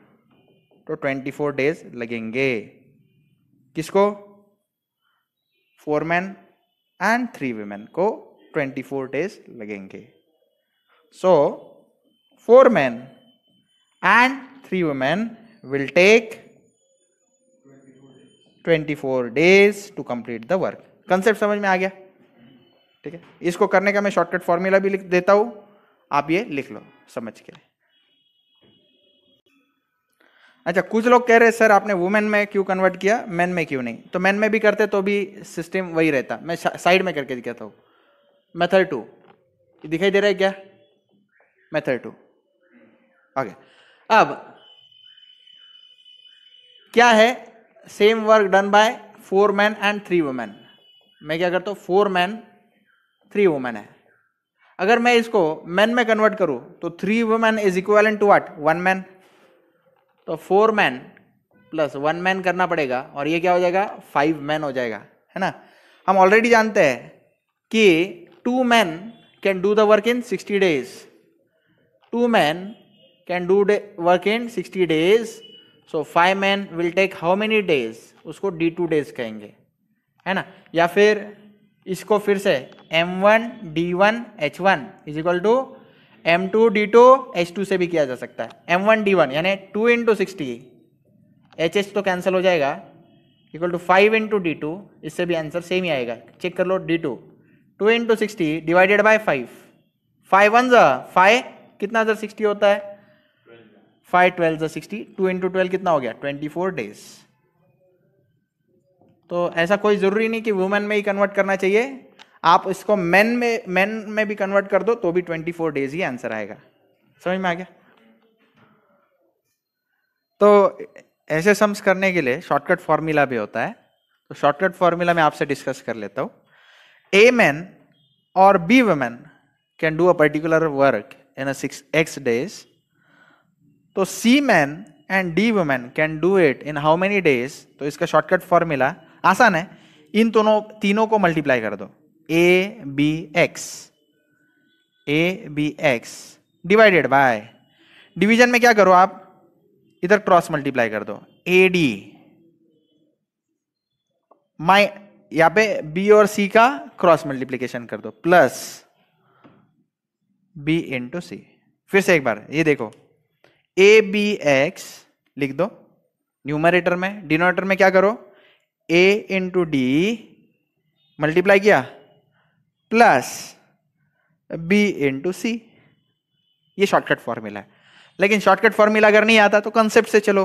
तो 24 डेज लगेंगे। किसको, 4 मैन एंड 3 वुमेन को 24 डेज लगेंगे। सो 4 man and 3 women will take 24 days to complete the work. Concept समझ में आ गया? ठीक है, इसको करने का मैं शॉर्टकट फॉर्मूला भी लिख देता हूं, आप ये लिख लो समझ के। अच्छा, कुछ लोग कह रहे हैं सर आपने वुमेन में क्यों कन्वर्ट किया, मेन में क्यों नहीं? तो मेन में भी करते तो भी सिस्टम वही रहता। मैं साइड में करके दिखाता हूँ। मेथड 2 दिखाई दे रहा है क्या? मेथड 2 आगे। अब क्या है? Same work done bye 4 men and 3 women। मैं क्या करता हूँ, 4 men 3 women है। अगर मैं इसको men में कन्वर्ट करूं तो 3 women is equal to what? 1 man। तो 4 men प्लस 1 man करना पड़ेगा और ये क्या हो जाएगा? 5 men हो जाएगा, है ना। हम ऑलरेडी जानते हैं कि 2 men can do the work in 60 days। 2 men can do work in 60 days। So 5 men will take how many days? उसको D2 days कहेंगे, है ना। या फिर इसको फिर से M1 D1 H1 is equal to M2 D2 H2 से भी किया जा सकता है। M1 D1 यानी 2 into 60, HH तो कैंसिल हो जाएगा, इक्वल टू 5 into D2। इससे भी आंसर सेम ही आएगा, चेक कर लो। D2 2 into 60 डिवाइडेड बाय 5, 5 1 5 कितना 60 होता है? 5 12 60, 2 into 12 कितना हो गया? 24 days। तो ऐसा कोई जरूरी नहीं कि वुमेन में ही कन्वर्ट करना चाहिए, आप इसको मेन में भी कन्वर्ट कर दो तो भी 24 डेज ही आंसर आएगा। समझ में आ गया? तो ऐसे सम्स करने के लिए शॉर्टकट फॉर्मूला भी होता है। तो शॉर्टकट फॉर्मूला मैं आपसे डिस्कस कर लेता हूं। ए मैन और B women can do a particular work in a 6x days। तो C man and D women can do it in how many days? तो इसका शॉर्टकट फॉर्मूला आसान है, इन तीनों को मल्टीप्लाई कर दो। A B X divided by, division में क्या करो आप, इधर क्रॉस मल्टीप्लाई कर दो। ए डी माइ, यहां पे बी और सी का क्रॉस मल्टीप्लीकेशन कर दो, प्लस बी इंटू सी। फिर से एक बार ये देखो, ए बी एक्स लिख दो न्यूमरेटर में, डिनोमिनेटर में क्या करो, ए इंटू डी मल्टीप्लाई किया प्लस बी इंटू सी। ये शॉर्टकट फॉर्मूला है। लेकिन शॉर्टकट फॉर्मूला अगर नहीं आता तो कंसेप्ट से चलो,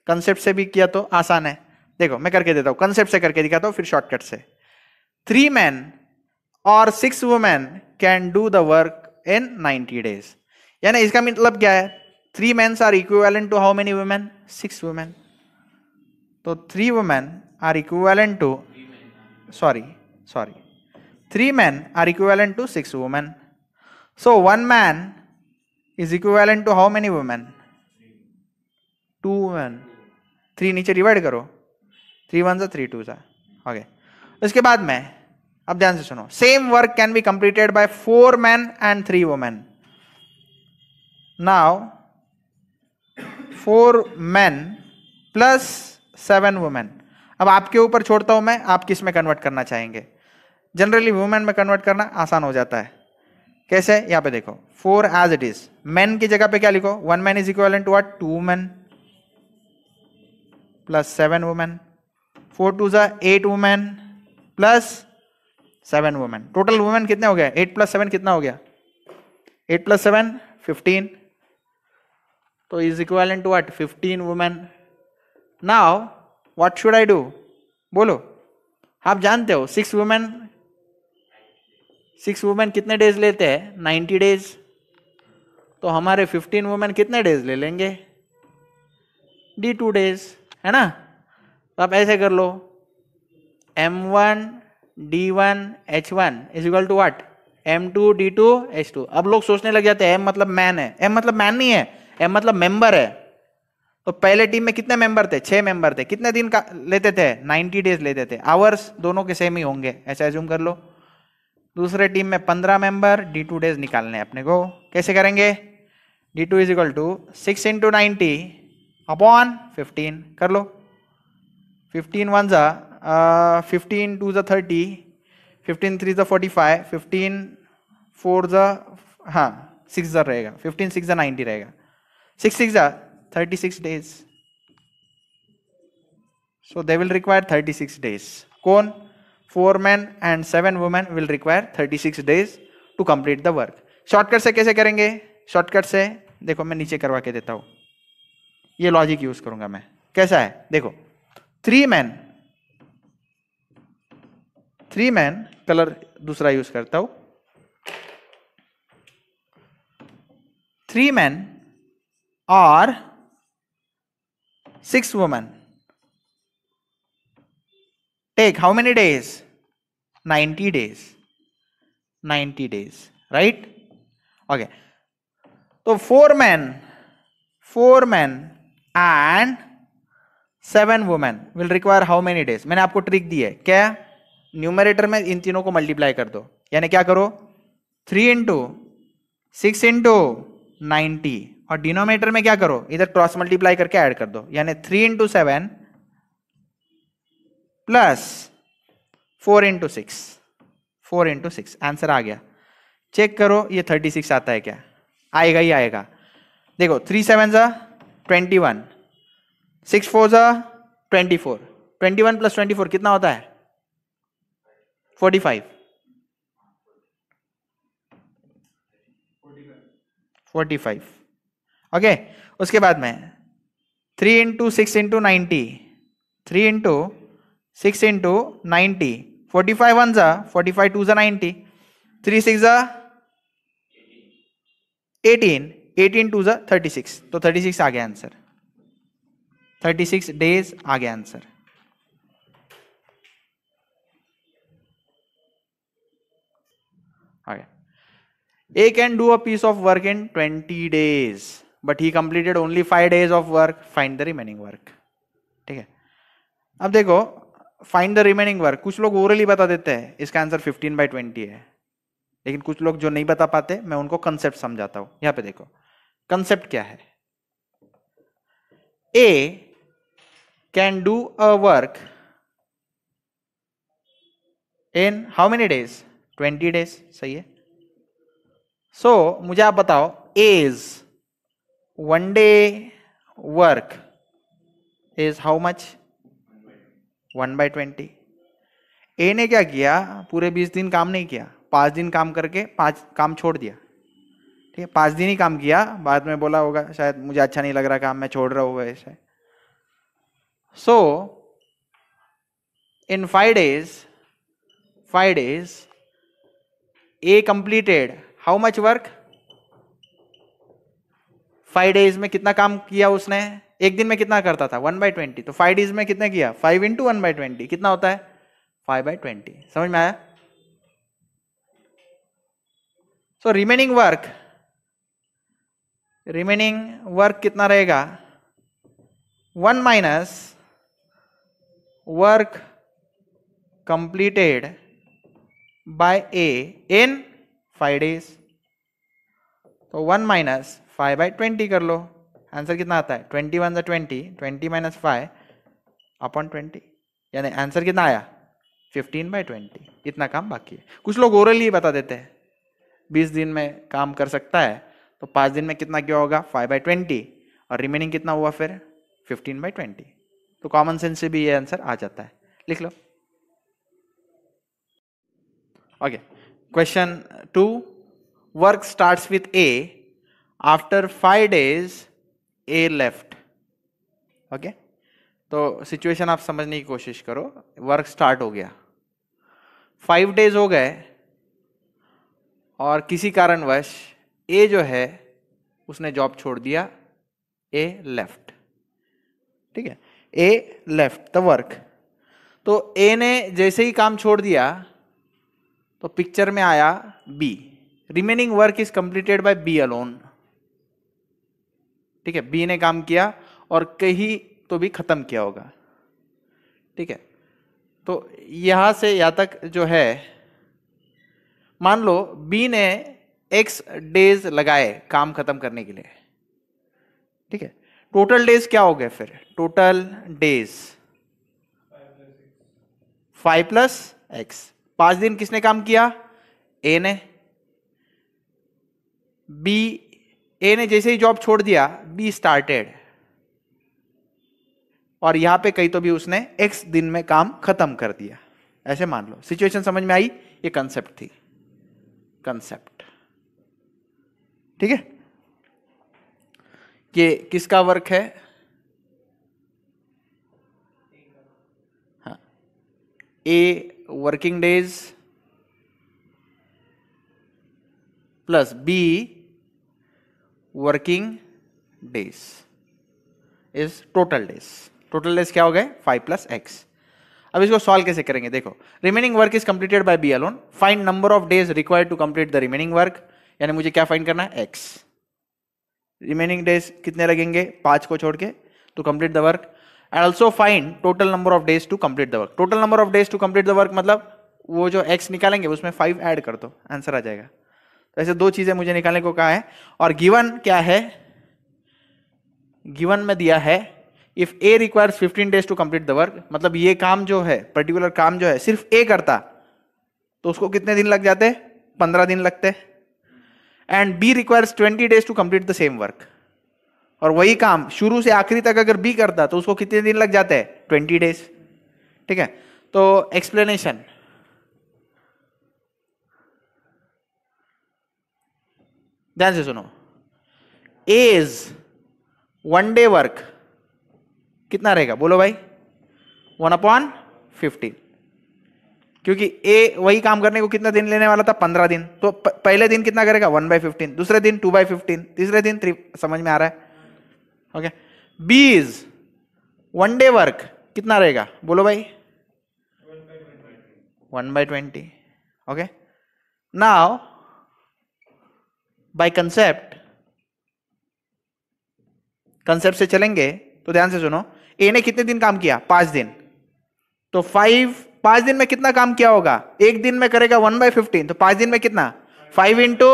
कंसेप्ट से भी किया तो आसान है। देखो मैं करके देता हूं, कंसेप्ट से करके दिखाता हूं, फिर शॉर्टकट से। 3 men और 6 women can do the work in 90 days। यानी इसका मतलब क्या है, 3 men are equivalent to how many women? 6 women। तो 3 women are equivalent to, sorry 3 men are equivalent to 6 women। so 1 man is equivalent to how many women? 2 women। 3 नीचे divide करो, 3 1 3 2 okay. उसके बाद में अब ध्यान से सुनो, same work can be completed by 4 men and 3 women। Now 4 men plus 7 women. अब आपके ऊपर छोड़ता हूं मैं, आप किस में कन्वर्ट करना चाहेंगे? जनरली वुमेन में कन्वर्ट करना आसान हो जाता है। कैसे? यहां पे देखो, 4 एज इट इज, मैन की जगह पे क्या लिखो? 1 man is equal to what? 2 men plus 7 women. 4 2 8 women plus 7 women. Total women कितने हो गए? 8 प्लस 7 कितना हो गया? 8 प्लस 7 15। तो is equal to what? 15 women. Now what should I do? बोलो, आप जानते हो 6 वुमेन कितने डेज लेते हैं? 90 days। तो हमारे 15 वुमेन कितने डेज ले लेंगे? D2 days, है ना। तो आप ऐसे कर लो, M1 D1 H1 is equal to what? M2 D2 H2। अब लोग सोचने लग जाते हैं M मतलब मैन है। M मतलब मैन नहीं है, M मतलब मेंबर है। तो पहले टीम में कितने मेंबर थे? 6 मेंबर थे। कितने दिन का लेते थे? 90 days लेते थे। आवर्स दोनों के सेम ही होंगे, ऐसा एज्यूम कर लो। दूसरे टीम में 15 मेंबर, D2 days निकालने हैं अपने को। कैसे करेंगे? D2 is equal to 6 into 90 upon 15 कर लो। 15 1 15 2 30, 15 3 45, 15 4 6 रहेगा, 15 6 90 रहेगा। 6 6 36 days. So they will require 36 days. कौन? 4 men and 7 women will require 36 days to complete the work. Shortcut से कैसे करेंगे? शॉर्टकट से देखो मैं नीचे करवा के देता हूं, ये लॉजिक यूज करूंगा मैं. कैसा है देखो, 3 men, कलर दूसरा यूज करता हूं. 3 men और 6 women take how many days? 90 days. 90 days, right? Okay. तो 4 men and 7 women will require how many days? मैंने आपको ट्रिक दी है क्या? न्यूमरेटर में इन तीनों को मल्टीप्लाई कर दो, यानी क्या करो? 3 इंटू 6 इंटू 90, और डिनोमिनेटर में क्या करो? इधर क्रॉस मल्टीप्लाई करके ऐड कर दो, यानी 3 into 7 plus 4 into 6. 4 into 6 answer आ गया. चेक करो ये 36 आता है क्या? आएगा ही आएगा. देखो 3 7 जा 21, 6 4 जा 24, 21 प्लस 24 कितना होता है? 45. 45. ओके. उसके बाद में 3 इंटू 6 इंटू 90, 3 इंटू 6 इंटू 90, 45 1 जा 45, 2 जा 90, 3 6 जा 18, 18 2 जा 36. तो 36 आ गया आंसर. 36 डेज आ गया answer. Okay. A can do a piece of work in 20 days, but he completed only 5 days of work. Find the remaining work. ठीक है. अब देखो फाइंड द रिमेनिंग वर्क, कुछ लोग ओरली बता देते हैं इसका आंसर 15/20 है, लेकिन कुछ लोग जो नहीं बता पाते मैं उनको कंसेप्ट समझाता हूं. यहां पे देखो कंसेप्ट क्या है. A can do a work in how many days? 20 days. सही है. सो मुझे आप बताओ A's 1 day work is how much? 1/20. A ने क्या किया? पूरे 20 दिन काम नहीं किया, 5 दिन काम करके 5 काम छोड़ दिया. ठीक है, 5 दिन ही काम किया, बाद में बोला होगा शायद मुझे अच्छा नहीं लग रहा काम, मैं छोड़ रहा हूँ ऐसे. सो इन 5 days A completed how much work? 5 days में कितना काम किया उसने? एक दिन में कितना करता था? 1/20. तो 5 days में कितने किया? 5 इंटू 1/20 कितना होता है? 5/20. समझ में आया? सो रिमेनिंग वर्क कितना रहेगा? 1 minus work completed by A in 5 days. तो 1 माइनस 5/20 कर लो, आंसर कितना आता है? 21 × 20, 20 माइनस 5 अपॉन 20, यानी आंसर कितना आया? 15/20. इतना काम बाकी है. कुछ लोग ओरली ही बता देते हैं 20 दिन में काम कर सकता है, तो 5 दिन में कितना क्या होगा? 5/20, और रिमेनिंग कितना हुआ फिर? 15/20. तो कॉमन सेंस से भी ये आंसर आ जाता है. लिख लो. Okay. Question 2. Work starts with A. After 5 days, A left. Okay. तो सिचुएशन आप समझने की कोशिश करो. वर्क स्टार्ट हो गया, 5 days हो गए, और किसी कारणवश A जो है उसने जॉब छोड़ दिया. A left. ठीक है, A left the work. तो A ने जैसे ही काम छोड़ दिया तो पिक्चर में आया B. Remaining work is completed bye B alone. ठीक है, B ने काम किया और कहीं तो भी खत्म किया होगा. ठीक है, तो यहां से यहां तक जो है, मान लो B ने X डेज लगाए काम खत्म करने के लिए. ठीक है, टोटल डेज क्या हो गए फिर? Total days 5 + X. 5 दिन किसने काम किया? A ने. A ने जैसे ही जॉब छोड़ दिया, B स्टार्टेड. और यहां पे कहीं तो भी उसने x दिन में काम खत्म कर दिया, ऐसे मान लो। सिचुएशन समझ में आई? ये कंसेप्ट थी, कंसेप्ट, ठीक है। ये किसका वर्क है? हाँ, a working days plus be working days is total days. Total days क्या हो गए? 5 प्लस एक्स। अब इसको सॉल्व कैसे करेंगे? देखो, remaining work is completed by B alone, find number of days required to complete the remaining work. यानी मुझे क्या फाइंड करना है? एक्स। रिमेनिंग डेज कितने लगेंगे? 5 को छोड़ के, to complete the work. And also find total number of days to complete the work. Total number of days to complete the work मतलब वो जो एक्स निकालेंगे उसमें 5 ऐड कर दो, आंसर आ जाएगा। तो ऐसे 2 चीजें मुझे निकालने को कहा है। और गिवन क्या है? गिवन में दिया है if A requires 15 days to complete the work, मतलब ये काम जो है, पर्टिकुलर काम जो है सिर्फ ए करता तो उसको कितने दिन लग जाते? 15 दिन लगते। And B requires 20 days to complete the same work, और वही काम शुरू से आखिरी तक अगर बी करता तो उसको कितने दिन लग जाते हैं? 20 डेज, ठीक है। तो एक्सप्लेनेशन, ध्यान से सुनो। एज 1 डे वर्क कितना रहेगा? बोलो भाई, 1/15, क्योंकि ए वही काम करने को कितना दिन लेने वाला था? 15 दिन। तो पहले दिन कितना करेगा? 1/15, दूसरे दिन 2/15, तीसरे दिन 3। समझ में आ रहा है? Okay. B is 1 day work कितना रहेगा? बोलो भाई, 1/20। Okay, now by concept, concept से चलेंगे तो ध्यान से सुनो। ए ने कितने दिन काम किया? 5 दिन। तो 5 दिन में कितना काम किया होगा? एक दिन में करेगा 1/15, तो 5 दिन में कितना? 5 इंटू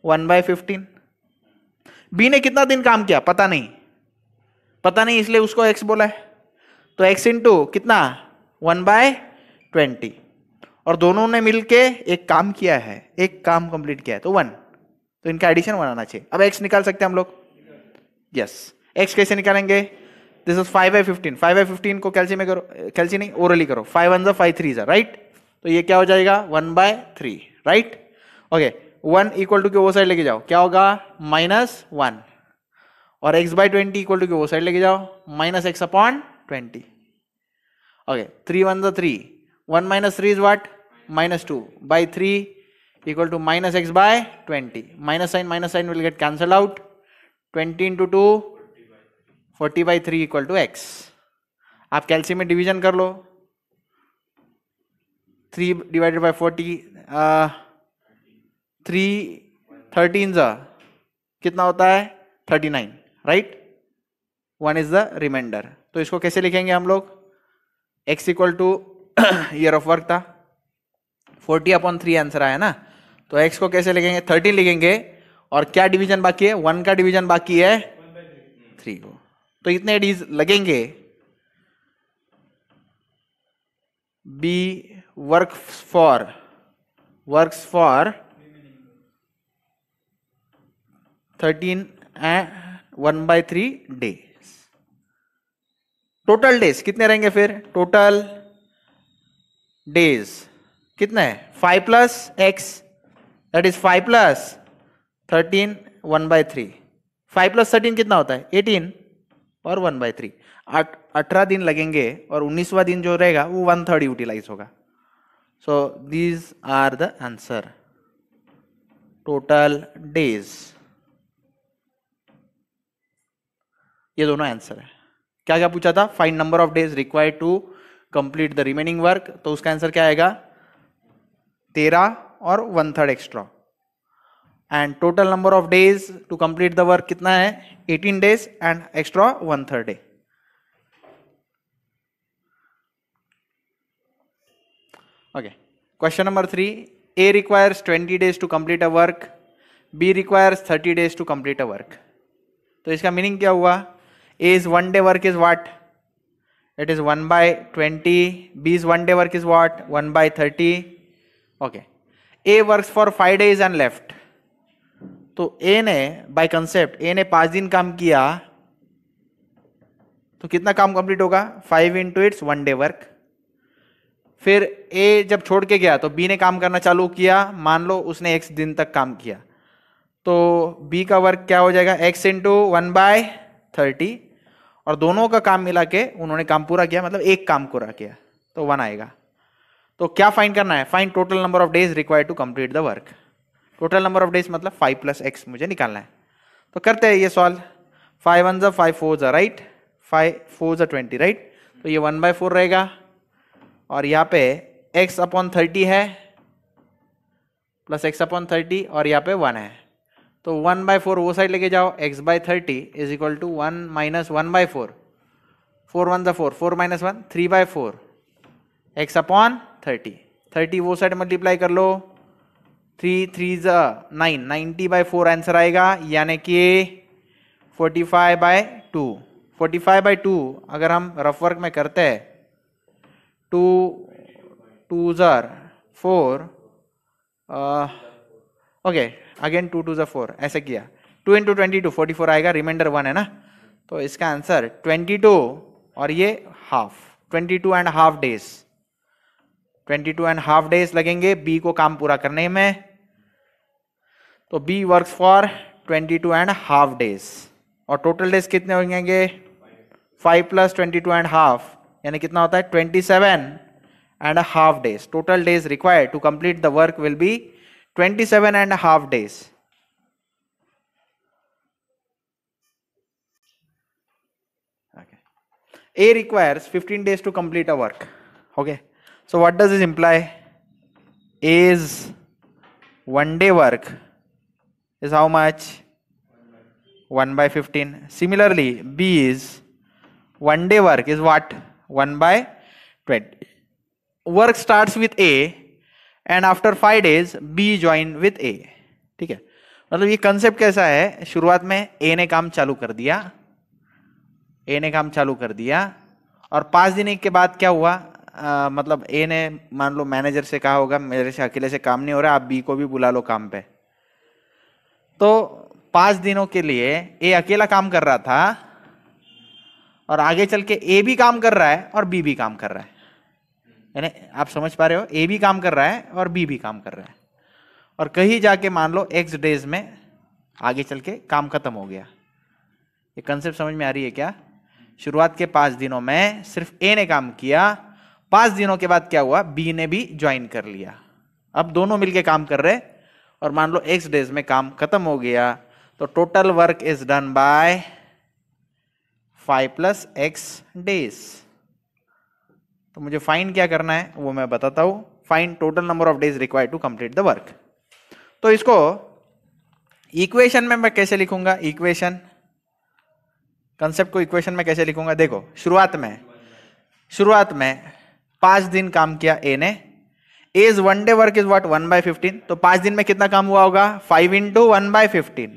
1/15। बी ने कितना दिन काम किया? पता नहीं, पता नहीं, इसलिए उसको एक्स बोला है। तो एक्स इंटू कितना? 1/20। और दोनों ने मिलके एक काम किया है, एक काम कंप्लीट किया है, तो 1। तो इनका एडिशन 1 आना चाहिए। अब एक्स निकाल सकते हैं हम लोग? यस। एक्स कैसे निकालेंगे? This is 5/15। 5/15 को कैलसी में करो, कैलसी नहीं, ओरली करो। 5 1 5 3 राइट। तो ये क्या हो जाएगा? 1/3, राइट। ओके, 1 इक्वल टू के वो साइड लेके जाओ, क्या होगा? -1। और x/20 इक्वल टू के वो साइड लेके जाओ, -x/20। Okay, 3 1 3, 1 - 3 is what? -2/3 equal to -x/20। Minus sign will get cancel out. 20 into 2, 40/3 equal to x। आप कैल्शियम में डिवीजन कर लो, 3 डिवाइडेड बाय 40, 3 13 कितना होता है? 39, राइट। 1 is the remainder. तो इसको कैसे लिखेंगे हम लोग? x equal two year of work था, 40/3 आंसर आया ना। तो x को कैसे लिखेंगे? 13 लिखेंगे। और क्या डिवीजन बाकी है? 1 का डिवीजन बाकी है 3 को। तो इतने डीज लगेंगे। B works for 13 and 1/3 days. Total days कितने रहेंगे फिर? टोटल डेज कितने है? 5 plus x, that is 5 plus 13 1/3। 5 plus 13 कितना होता है? 18 और 1/3। 18 दिन लगेंगे और 19वां दिन जो रहेगा वो 1/3 यूटिलाइज होगा। So these are the answer, total days. ये दोनों आंसर है। क्या क्या पूछा था? Find number of days required to complete the remaining work. तो उसका आंसर क्या आएगा? 13 और 1/3 extra. And total number of days to complete the work कितना है? 18 days and extra 1/3 day. Okay, question number 3। A requires 20 days to complete a work, B requires 30 days to complete a work. तो इसका meaning क्या हुआ? A is 1 day work is what? It is 1/20. B is 1 day work is what? 1/30. Okay. A works for 5 days and left. तो A ने bye concept A ने 5 दिन काम किया तो कितना काम कंप्लीट होगा, 5 इंटू इट्स 1 डे वर्क। फिर ए जब छोड़ के गया तो बी ने काम करना चालू किया, मान लो उसने x दिन तक काम किया, तो बी का वर्क क्या हो जाएगा, x इंटू 1/30, और दोनों का काम मिला के उन्होंने काम पूरा किया, मतलब एक काम पूरा किया, तो 1 आएगा। तो क्या फाइंड करना है, find total number of days required to complete the work. Total number of days मतलब 5 + x मुझे निकालना है। तो करते हैं ये सॉल्व। 5 1 ज़ा 5 4 ज़ा, राइट, 5 4 ज़ा 20, राइट। तो ये 1/4 रहेगा, और यहाँ पे x/30 है प्लस x/30, और यहाँ पे 1 है, तो 1/4 वो साइड लेके जाओ, x/30 is equal to 1 minus 1/4, 4 1 ज़ा 4, 4 माइनस 1 3/4, x/30, 30 वो साइड मल्टीप्लाई कर लो, 3 3 ज़ा 9, 90/4 आंसर आएगा, यानी कि 45/2। 45/2 अगर हम रफ वर्क में करते हैं, 2 2 ज़ा 4, ओके अगेन 2 2 ज़ा 4, ऐसे किया, 2 इंटू 22 44 आएगा, रिमाइंडर 1 है ना, तो इसका आंसर 22 और ये हाफ, 22.5 डेज, 22.5 डेज लगेंगे बी को काम पूरा करने में। तो बी वर्क्स फॉर 22.5 डेज, और टोटल डेज कितने होंगे, 5 + 22.5, यानी कितना होता है 27.5 days. Total days required to complete the work will be 27.5 days. Okay. A requires 15 days to complete a work. Okay. So what does this imply? A's 1 day work is how much? 1/15. Similarly, B's 1 day work is what? 1/20. Work starts with A and after 5 days B join with A. ठीक है, मतलब ये concept कैसा है, शुरुआत में A ने काम चालू कर दिया, A ने काम चालू कर दिया, और 5 दिन के बाद क्या हुआ, मतलब A ने मान लो मैनेजर से कहा होगा मेरे से अकेले से काम नहीं हो रहा, आप B को भी बुला लो काम पे। तो 5 दिनों के लिए A अकेला काम कर रहा था, और आगे चल के A भी काम कर रहा है और B भी काम कर रहा है, यानी आप समझ पा रहे हो, A भी काम कर रहा है और B भी काम कर रहा है, और कहीं जाके मान लो X डेज में आगे चल के काम खत्म हो गया। ये कंसेप्ट समझ में आ रही है क्या? शुरुआत के 5 दिनों में सिर्फ A ने काम किया, 5 दिनों के बाद क्या हुआ, B ने भी ज्वाइन कर लिया, अब दोनों मिलके काम कर रहे, और मान लो X डेज में काम खत्म हो गया, तो total work is done bye 5 + x days. तो मुझे फाइंड क्या करना है वो मैं बताता हूं, find total number of days required to complete the work. तो इसको इक्वेशन में मैं कैसे लिखूंगा, इक्वेशन कंसेप्ट को इक्वेशन में कैसे लिखूंगा, देखो शुरुआत में 5 दिन काम किया A ने, A's 1 day work is what 1/15, तो 5 दिन में कितना काम हुआ होगा 5 × 1/15।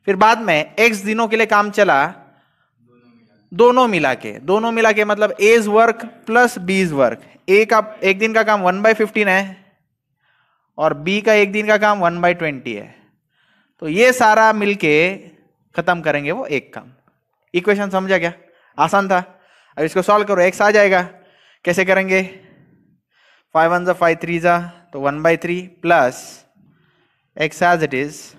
फिर बाद में X दिनों के लिए काम चला, दोनों मिला के मतलब A's work plus B's work, A का एक दिन का काम 1/15 है और B का एक दिन का काम 1/20 है, तो ये सारा मिलके खत्म करेंगे वो एक काम। इक्वेशन समझा क्या, आसान था। अब इसको सॉल्व करो, x आ जाएगा, कैसे करेंगे, 5 1 ज़ा 5 3 ज़ा, तो 1/3 plus x as it is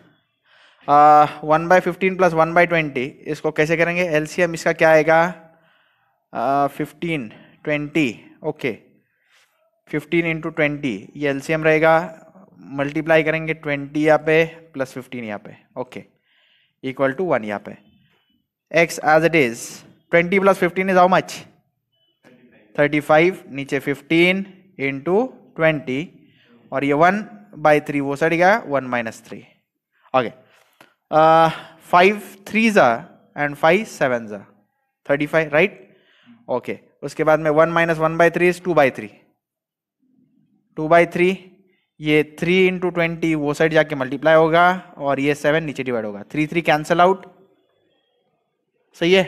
1/15 plus 1/20, इसको कैसे करेंगे, एलसीएम इसका क्या आएगा 15 20, ओके 15 × 20, ये एलसीएम रहेगा, मल्टीप्लाई करेंगे 20 यहाँ पे प्लस 15 यहाँ पे, ओके इक्वल टू 1 यहाँ पे, x as it is 20 + 15 is how much 35, नीचे 15 × 20, और ये 1/3 वो साइड गया 1 - 3, ओके 5 3 ज़ा एंड 5 7 ज़ा 35, राइट, ओके। उसके बाद में 1 - 1/3 इज 2/3, 2/3, ये 3 × 20 वो साइड जाके मल्टीप्लाई होगा, और ये 7 नीचे डिवाइड होगा, 3 3 कैंसल आउट, सही है।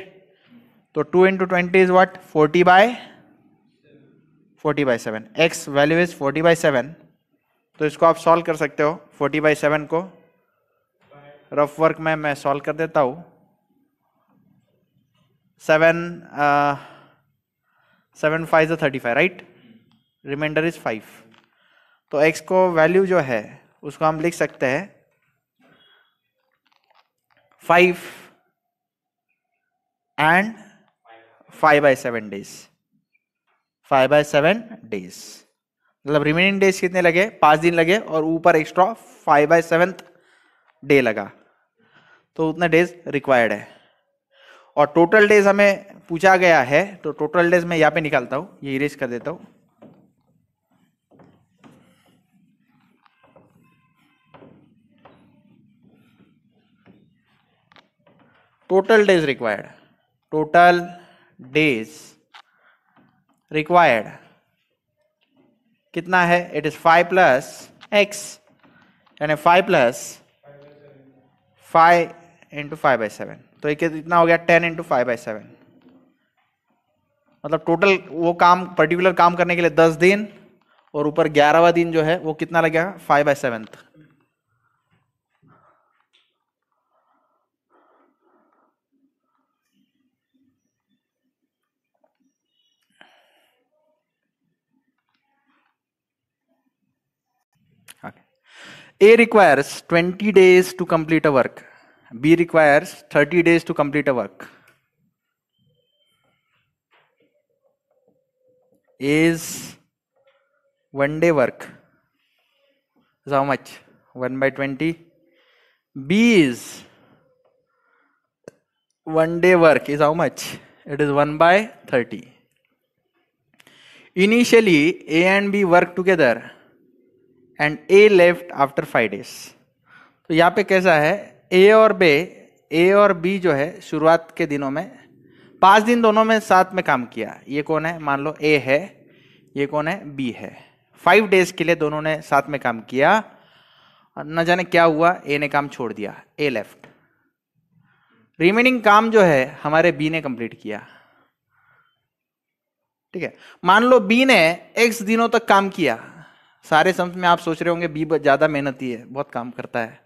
तो 2 × 20 is what 40/7, x value is 40/7, तो इसको आप सॉल्व कर सकते हो। 40/7 को रफ वर्क में मैं सॉल्व कर देता हूं, 7 7 5 35, राइट, रिमाइंडर इज 5। तो x को वैल्यू जो है उसको हम लिख सकते हैं 5 एंड 5/7 डेज, 5/7 डेज, मतलब रिमेनिंग डेज कितने लगे, 5 दिन लगे, और ऊपर एक्स्ट्रा 5/7 डे लगा, तो उतने डेज रिक्वायर्ड है। और टोटल डेज हमें पूछा गया है, तो टोटल डेज मैं यहां पे निकालता हूं, ये इरेज कर देता हूं। Total days required, total days required कितना है, इट इज 5 प्लस एक्स, यानी 5 प्लस 5 इंटू 5/7, तो ये कितना हो गया 10 इंटू 5/7, मतलब टोटल वो काम, पर्टिकुलर काम करने के लिए 10 दिन, और ऊपर 11वां दिन जो है वो कितना लगेगा 5/7। A requires 20 days to complete a work. B requires 30 days to complete a work. A's 1 day work is how much? 1/20. B's 1 day work is how much? It is 1/30. Initially, A and B work together and A left after 5 days. तो यहाँ पे कैसा है, A और B जो है शुरुआत के दिनों में 5 दिन दोनों में साथ में काम किया। ये कौन है, मान लो A है, ये कौन है, B है। 5 डेज के लिए दोनों ने साथ में काम किया, और न जाने क्या हुआ, A ने काम छोड़ दिया, A लेफ्ट। रिमेनिंग काम जो है हमारे B ने कंप्लीट किया, ठीक है। मान लो B ने X दिनों तक काम किया, सारे सम्स में आप सोच रहे होंगे B ज्यादा मेहनती है, बहुत काम करता है,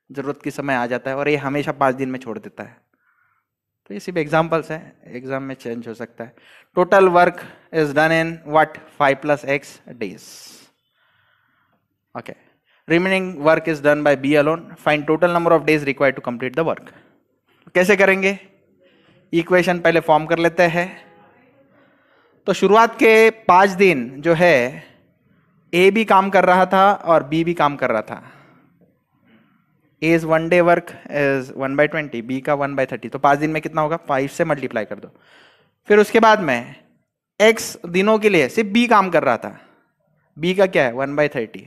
जरूरत के समय आ जाता है, और ये हमेशा 5 दिन में छोड़ देता है। तो ये सिर्फ एग्जांपल्स हैं, एग्जाम में चेंज हो सकता है। Total work is done in what, 5 plus x days. Okay, remaining work is done by B alone. Find total number of days required to complete the work. कैसे करेंगे, इक्वेशन पहले form कर लेते हैं। तो शुरुआत के 5 दिन जो है A भी काम कर रहा था और B भी काम कर रहा था। A's 1 day work is 1/20, B का 1/30, तो 5 दिन में कितना होगा, 5 से मल्टीप्लाई कर दो। फिर उसके बाद में X दिनों के लिए सिर्फ B काम कर रहा था, B का क्या है 1/30,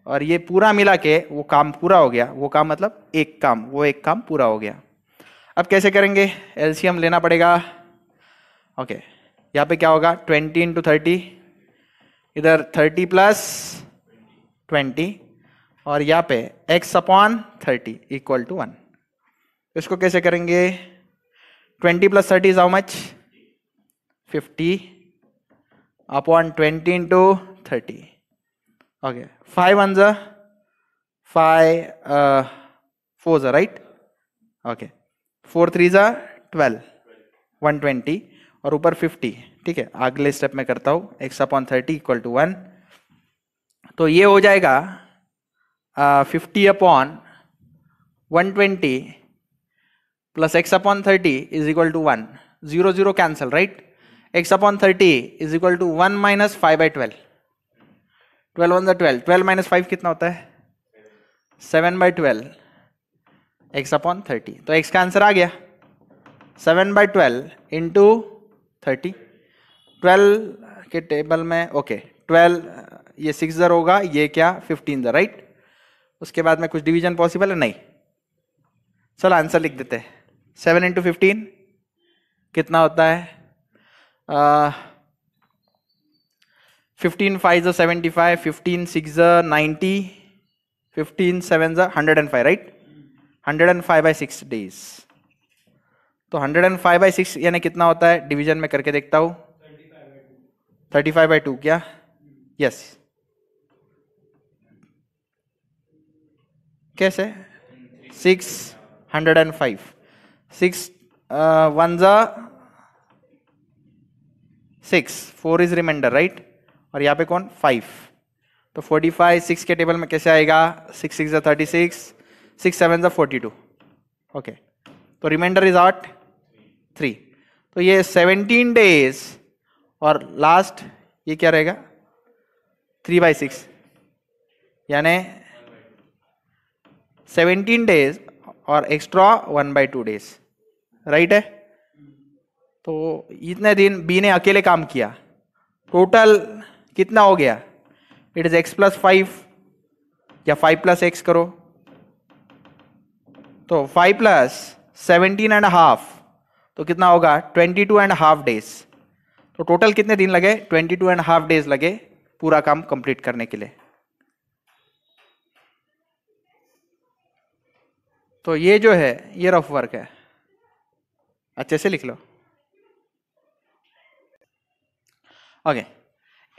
और ये पूरा मिला के वो काम पूरा हो गया, वो काम मतलब एक काम, वो एक काम पूरा हो गया। अब कैसे करेंगे, एलसीएम लेना पड़ेगा। ओके, यहाँ पे क्या होगा 20 इंटू 30, इधर 30 प्लस 20, और यहाँ पे x अपॉन 30 इक्वल टू 1। इसको कैसे करेंगे, 20 plus 30 is how much, 50 upon 20 into 30। Okay, 5 1 जा 5 4 जा, राइट। ओके, 4 3 जा 12, 120, और ऊपर 50, ठीक है। अगले स्टेप में करता हूं, x अपॉन 30 इक्वल टू 1, तो ये हो जाएगा 50 upon 120 plus x upon 30 is equal to 1, 0 0 cancel, right. x upon 30 is equal to 1 minus 5/12, 12 1 12, 12 minus 5 कितना होता है 7/12 x अपॉन 30, तो x का आंसर आ गया 7/12 इंटू 30। 12 के टेबल में ओके 12, ये 6 जर होगा, ये क्या 15 जर, राइट। उसके बाद में कुछ डिवीजन पॉसिबल है, नहीं। चलो आंसर लिख देते हैं, 7 इंटू 15 कितना होता है 15 5 ज़ा 75, 15 6 ज़ा 90, 15 7 ज़ा 105, राइट। 105/6 डेज, तो 105/6 यानी कितना होता है, डिवीजन में करके देखता हूं, 35/2 क्या, यस। कैसे 605, 6 1 जा 6, 4 इज रिमाइंडर राइट, और यहाँ पे कौन 5, तो 45 6 के टेबल में कैसे आएगा, 6 6 जा 36, 6 7 जा 42, ओके, तो रिमाइंडर इज आउट 3, तो ये 17 डेज और लास्ट ये क्या रहेगा 3/6, यानी 17 डेज और एक्स्ट्रा 1/2 डेज, राइट है। तो इतने दिन बी ने अकेले काम किया, टोटल कितना हो गया, इट इज x + 5 या 5 + x करो, तो 5 + 17.5 तो कितना होगा 22.5 डेज, तो टोटल कितने दिन लगे 22.5 डेज लगे पूरा काम कंप्लीट करने के लिए। तो ये जो है ये रफ वर्क है, अच्छे से लिख लो। Okay,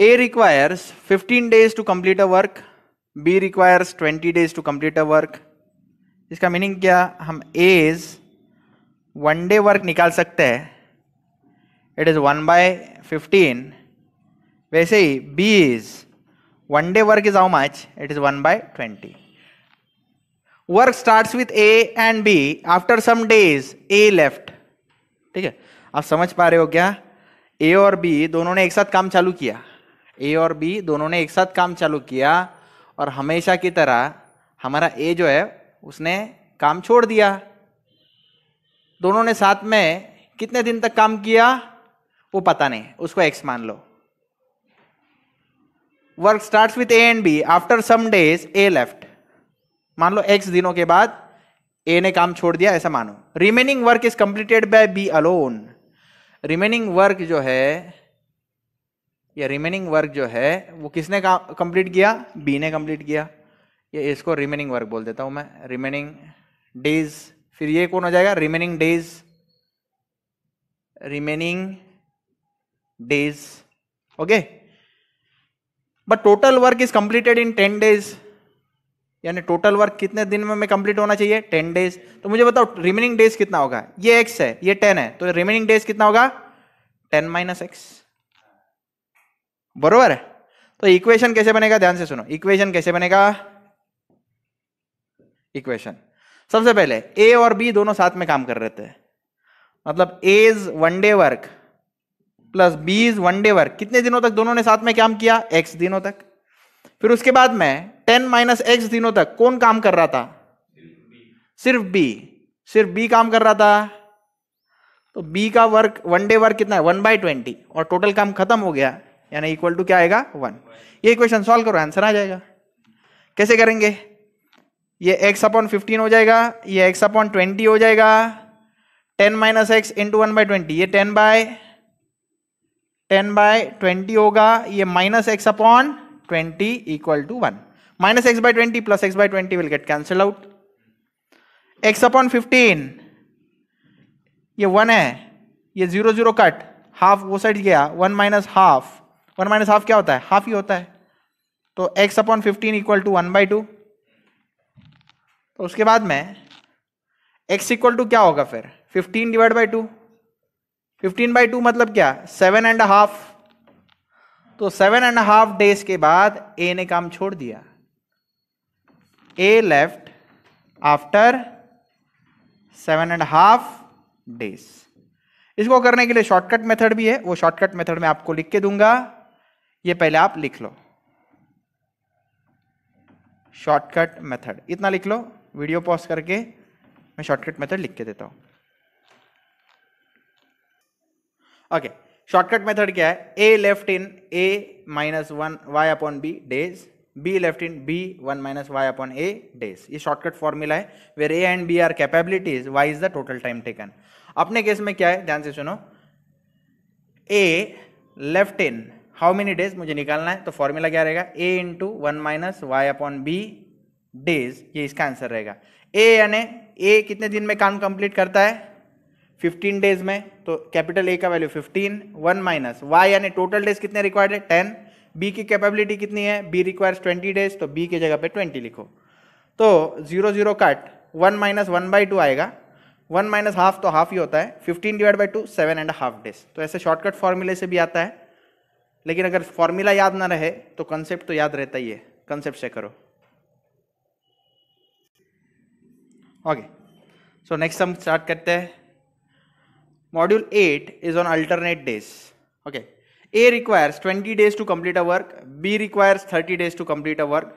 A requires 15 days to complete a work, B requires 20 days to complete a work। इसका मीनिंग क्या, हम A's 1 day वर्क निकाल सकते हैं, इट इज 1/15, वैसे ही B's 1 day work is how much, it is 1/20। Work starts with A and B, after some days A left, ठीक है, आप समझ पा रहे हो क्या, A और B दोनों ने एक साथ काम चालू किया, A और B दोनों ने एक साथ काम चालू किया, और हमेशा की तरह हमारा A जो है उसने काम छोड़ दिया। दोनों ने साथ में कितने दिन तक काम किया वो पता नहीं, उसको X मान लो। Work starts with A and B, after some days A left, मान लो X दिनों के बाद A ने काम छोड़ दिया, ऐसा मानो। Remaining work is completed bye B alone, remaining work जो है, ये रिमेनिंग वर्क जो है वो किसने कंप्लीट किया, बी ने कंप्लीट किया, ये इसको रिमेनिंग वर्क बोल देता हूं मैं, रिमेनिंग डेज, फिर ये कौन हो जाएगा remaining days, remaining days, okay. But total work is completed in 10 days, यानी टोटल वर्क कितने दिन में कंप्लीट होना चाहिए 10 डेज। तो मुझे बताओ रिमेनिंग डेज कितना होगा, ये x है ये 10 है, तो रिमेनिंग डेज कितना होगा 10 - x, बरोबर है। तो इक्वेशन कैसे बनेगा, ध्यान से सुनो, इक्वेशन कैसे बनेगा, इक्वेशन सबसे पहले A और B दोनों साथ में काम कर रहे थे, मतलब A's 1 day work plus B's 1 day work, कितने दिनों तक दोनों ने साथ में काम किया, x दिनों तक। फिर उसके बाद में 10 - x दिनों तक कौन काम कर रहा था, सिर्फ B काम कर रहा था। तो B का वर्क 1 day वर्क कितना है 1/20, और टोटल काम खत्म हो गया, यानी इक्वल टू क्या आएगा 1। ये इक्वेशन सॉल्व करो, आंसर आ जाएगा। कैसे करेंगे, ये x/15 हो जाएगा, ये x/20 हो जाएगा, 10 - x इंटू 1/20, ये 10/20 होगा, ये -x/20 equal to 1, -x/20 plus x/20 will get cancel out. x/15 ये 1 है, ये 0 0 कट, हाफ वो साइड गया, 1 - हाफ, 1 - हाफ क्या होता है, हाफ ही होता है, तो x/15 इक्वल टू 1/2। तो उसके बाद में x इक्वल टू क्या होगा फिर 15/2, 15/2 मतलब क्या 7.5, तो 7.5 डेज के बाद A ने काम छोड़ दिया, A लेफ्ट आफ्टर 7.5 डेज। इसको करने के लिए शॉर्टकट मेथड भी है, वो शॉर्टकट मेथड में आपको लिख के दूंगा, ये पहले आप लिख लो, शॉर्टकट मेथड इतना लिख लो, वीडियो पॉज करके मैं शॉर्टकट मेथड लिख के देता हूं। ओके, शॉर्टकट मेथड क्या है, A left in A -1 y/b days, B left in B 1 - y/a days. ये शॉर्टकट फॉर्मूला है, where A and B are capabilities, y is the total time taken. अपने case में क्या है, ध्यान से सुनो, A left in how many days मुझे निकालना है, तो फॉर्मूला क्या रहेगा, A इंटू 1 - y/b डेज, ये इसका आंसर रहेगा। A यानी A कितने दिन में काम कंप्लीट करता है 15 डेज में, तो कैपिटल A का वैल्यू 15, 1 - y यानी टोटल डेज कितने रिक्वायर्ड है 10, B की कैपेबिलिटी कितनी है, B रिक्वायर्स 20 डेज, तो B की जगह पे 20 लिखो, तो 0 0 कट, 1 - 1/2 आएगा, 1 माइनस हाफ तो हाफ ही होता है, 15 डिवाइड बाई 2 7.5 डेज। तो ऐसे शॉर्टकट फॉर्मूले से भी आता है, लेकिन अगर फॉर्मूला याद ना रहे तो कंसेप्ट तो याद रहता ही है, कंसेप्ट से करो। ओके, सो नेक्स्ट हम स्टार्ट करते हैं। Module 8 is on alternate days. Okay, A requires 20 days to complete a work, B requires 30 days to complete a work.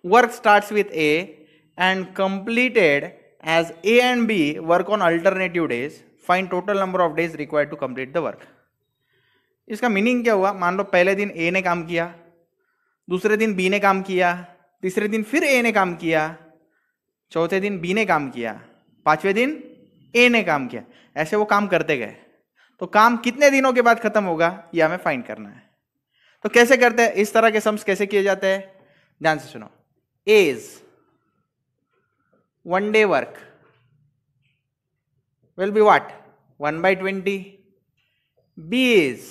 Work starts with A and completed as A and B work on alternative days. Find total number of days required to complete the work. इसका meaning क्या हुआ? मान लो पहले दिन A ने काम किया, दूसरे दिन B ने काम किया, तीसरे दिन फिर A ने काम किया, चौथे दिन B ने काम किया, पांचवें दिन A ने काम किया, ऐसे वो काम करते गए। तो काम कितने दिनों के बाद खत्म होगा ये हमें फाइंड करना है। तो कैसे करते हैं, इस तरह के सम्स कैसे किए जाते हैं, ध्यान से सुनो। A is 1 day work will be what? 1/20. B is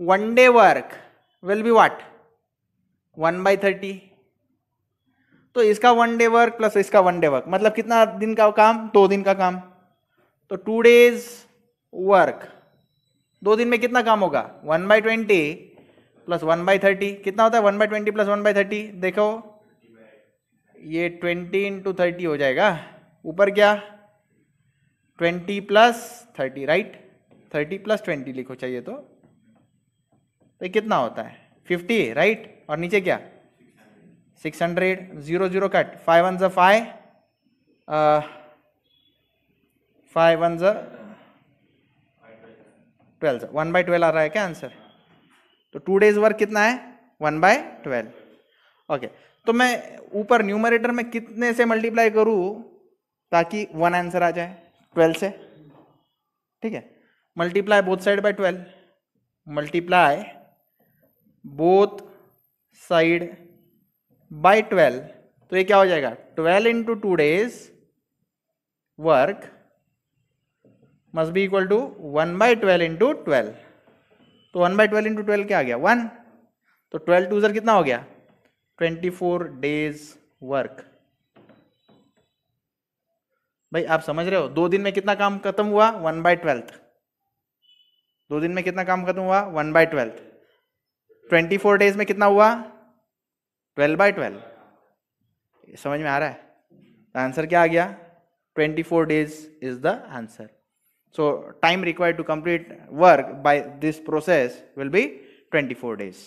1 day work will be what? 1/30. तो इसका 1 day work प्लस इसका 1 day work मतलब कितना दिन का काम? 2 दिन का काम। तो 2 days वर्क, 2 दिन में कितना काम होगा? 1/20 प्लस 1/30 कितना होता है? 1/20 प्लस 1/30 देखो, ये 20 इंटू 30 हो जाएगा। ऊपर क्या? 20 प्लस 30, राइट? 30 प्लस 20 लिखो चाहिए तो ये कितना होता है? 50, राइट? और नीचे क्या? 600, 0 0 कट, 5 1 ज़ा 5, 5 1 ज़ा 12, 1/12 आ रहा है क्या आंसर? तो 2 days वर्क कितना है? 1/12। ओके, तो मैं ऊपर न्यूमरेटर में कितने से मल्टीप्लाई करूं ताकि 1 आंसर आ जाए? 12 से, ठीक है। Multiply both side by 12, multiply both side by 12, तो ये क्या हो जाएगा? 12 into 2 days work must be equal to 1/12 into 12। तो 1/12 into 12 क्या आ गया? 1। तो 12 2 कितना हो गया? 24 days वर्क। भाई आप समझ रहे हो? 2 दिन में कितना काम खत्म हुआ? 1/12। 2 दिन में कितना काम खत्म हुआ? 1/12। 24 days में कितना हुआ? 12/12। समझ में आ रहा है? आंसर क्या आ गया? 24 days is the answer. So time required to complete work by this process will be 24 days.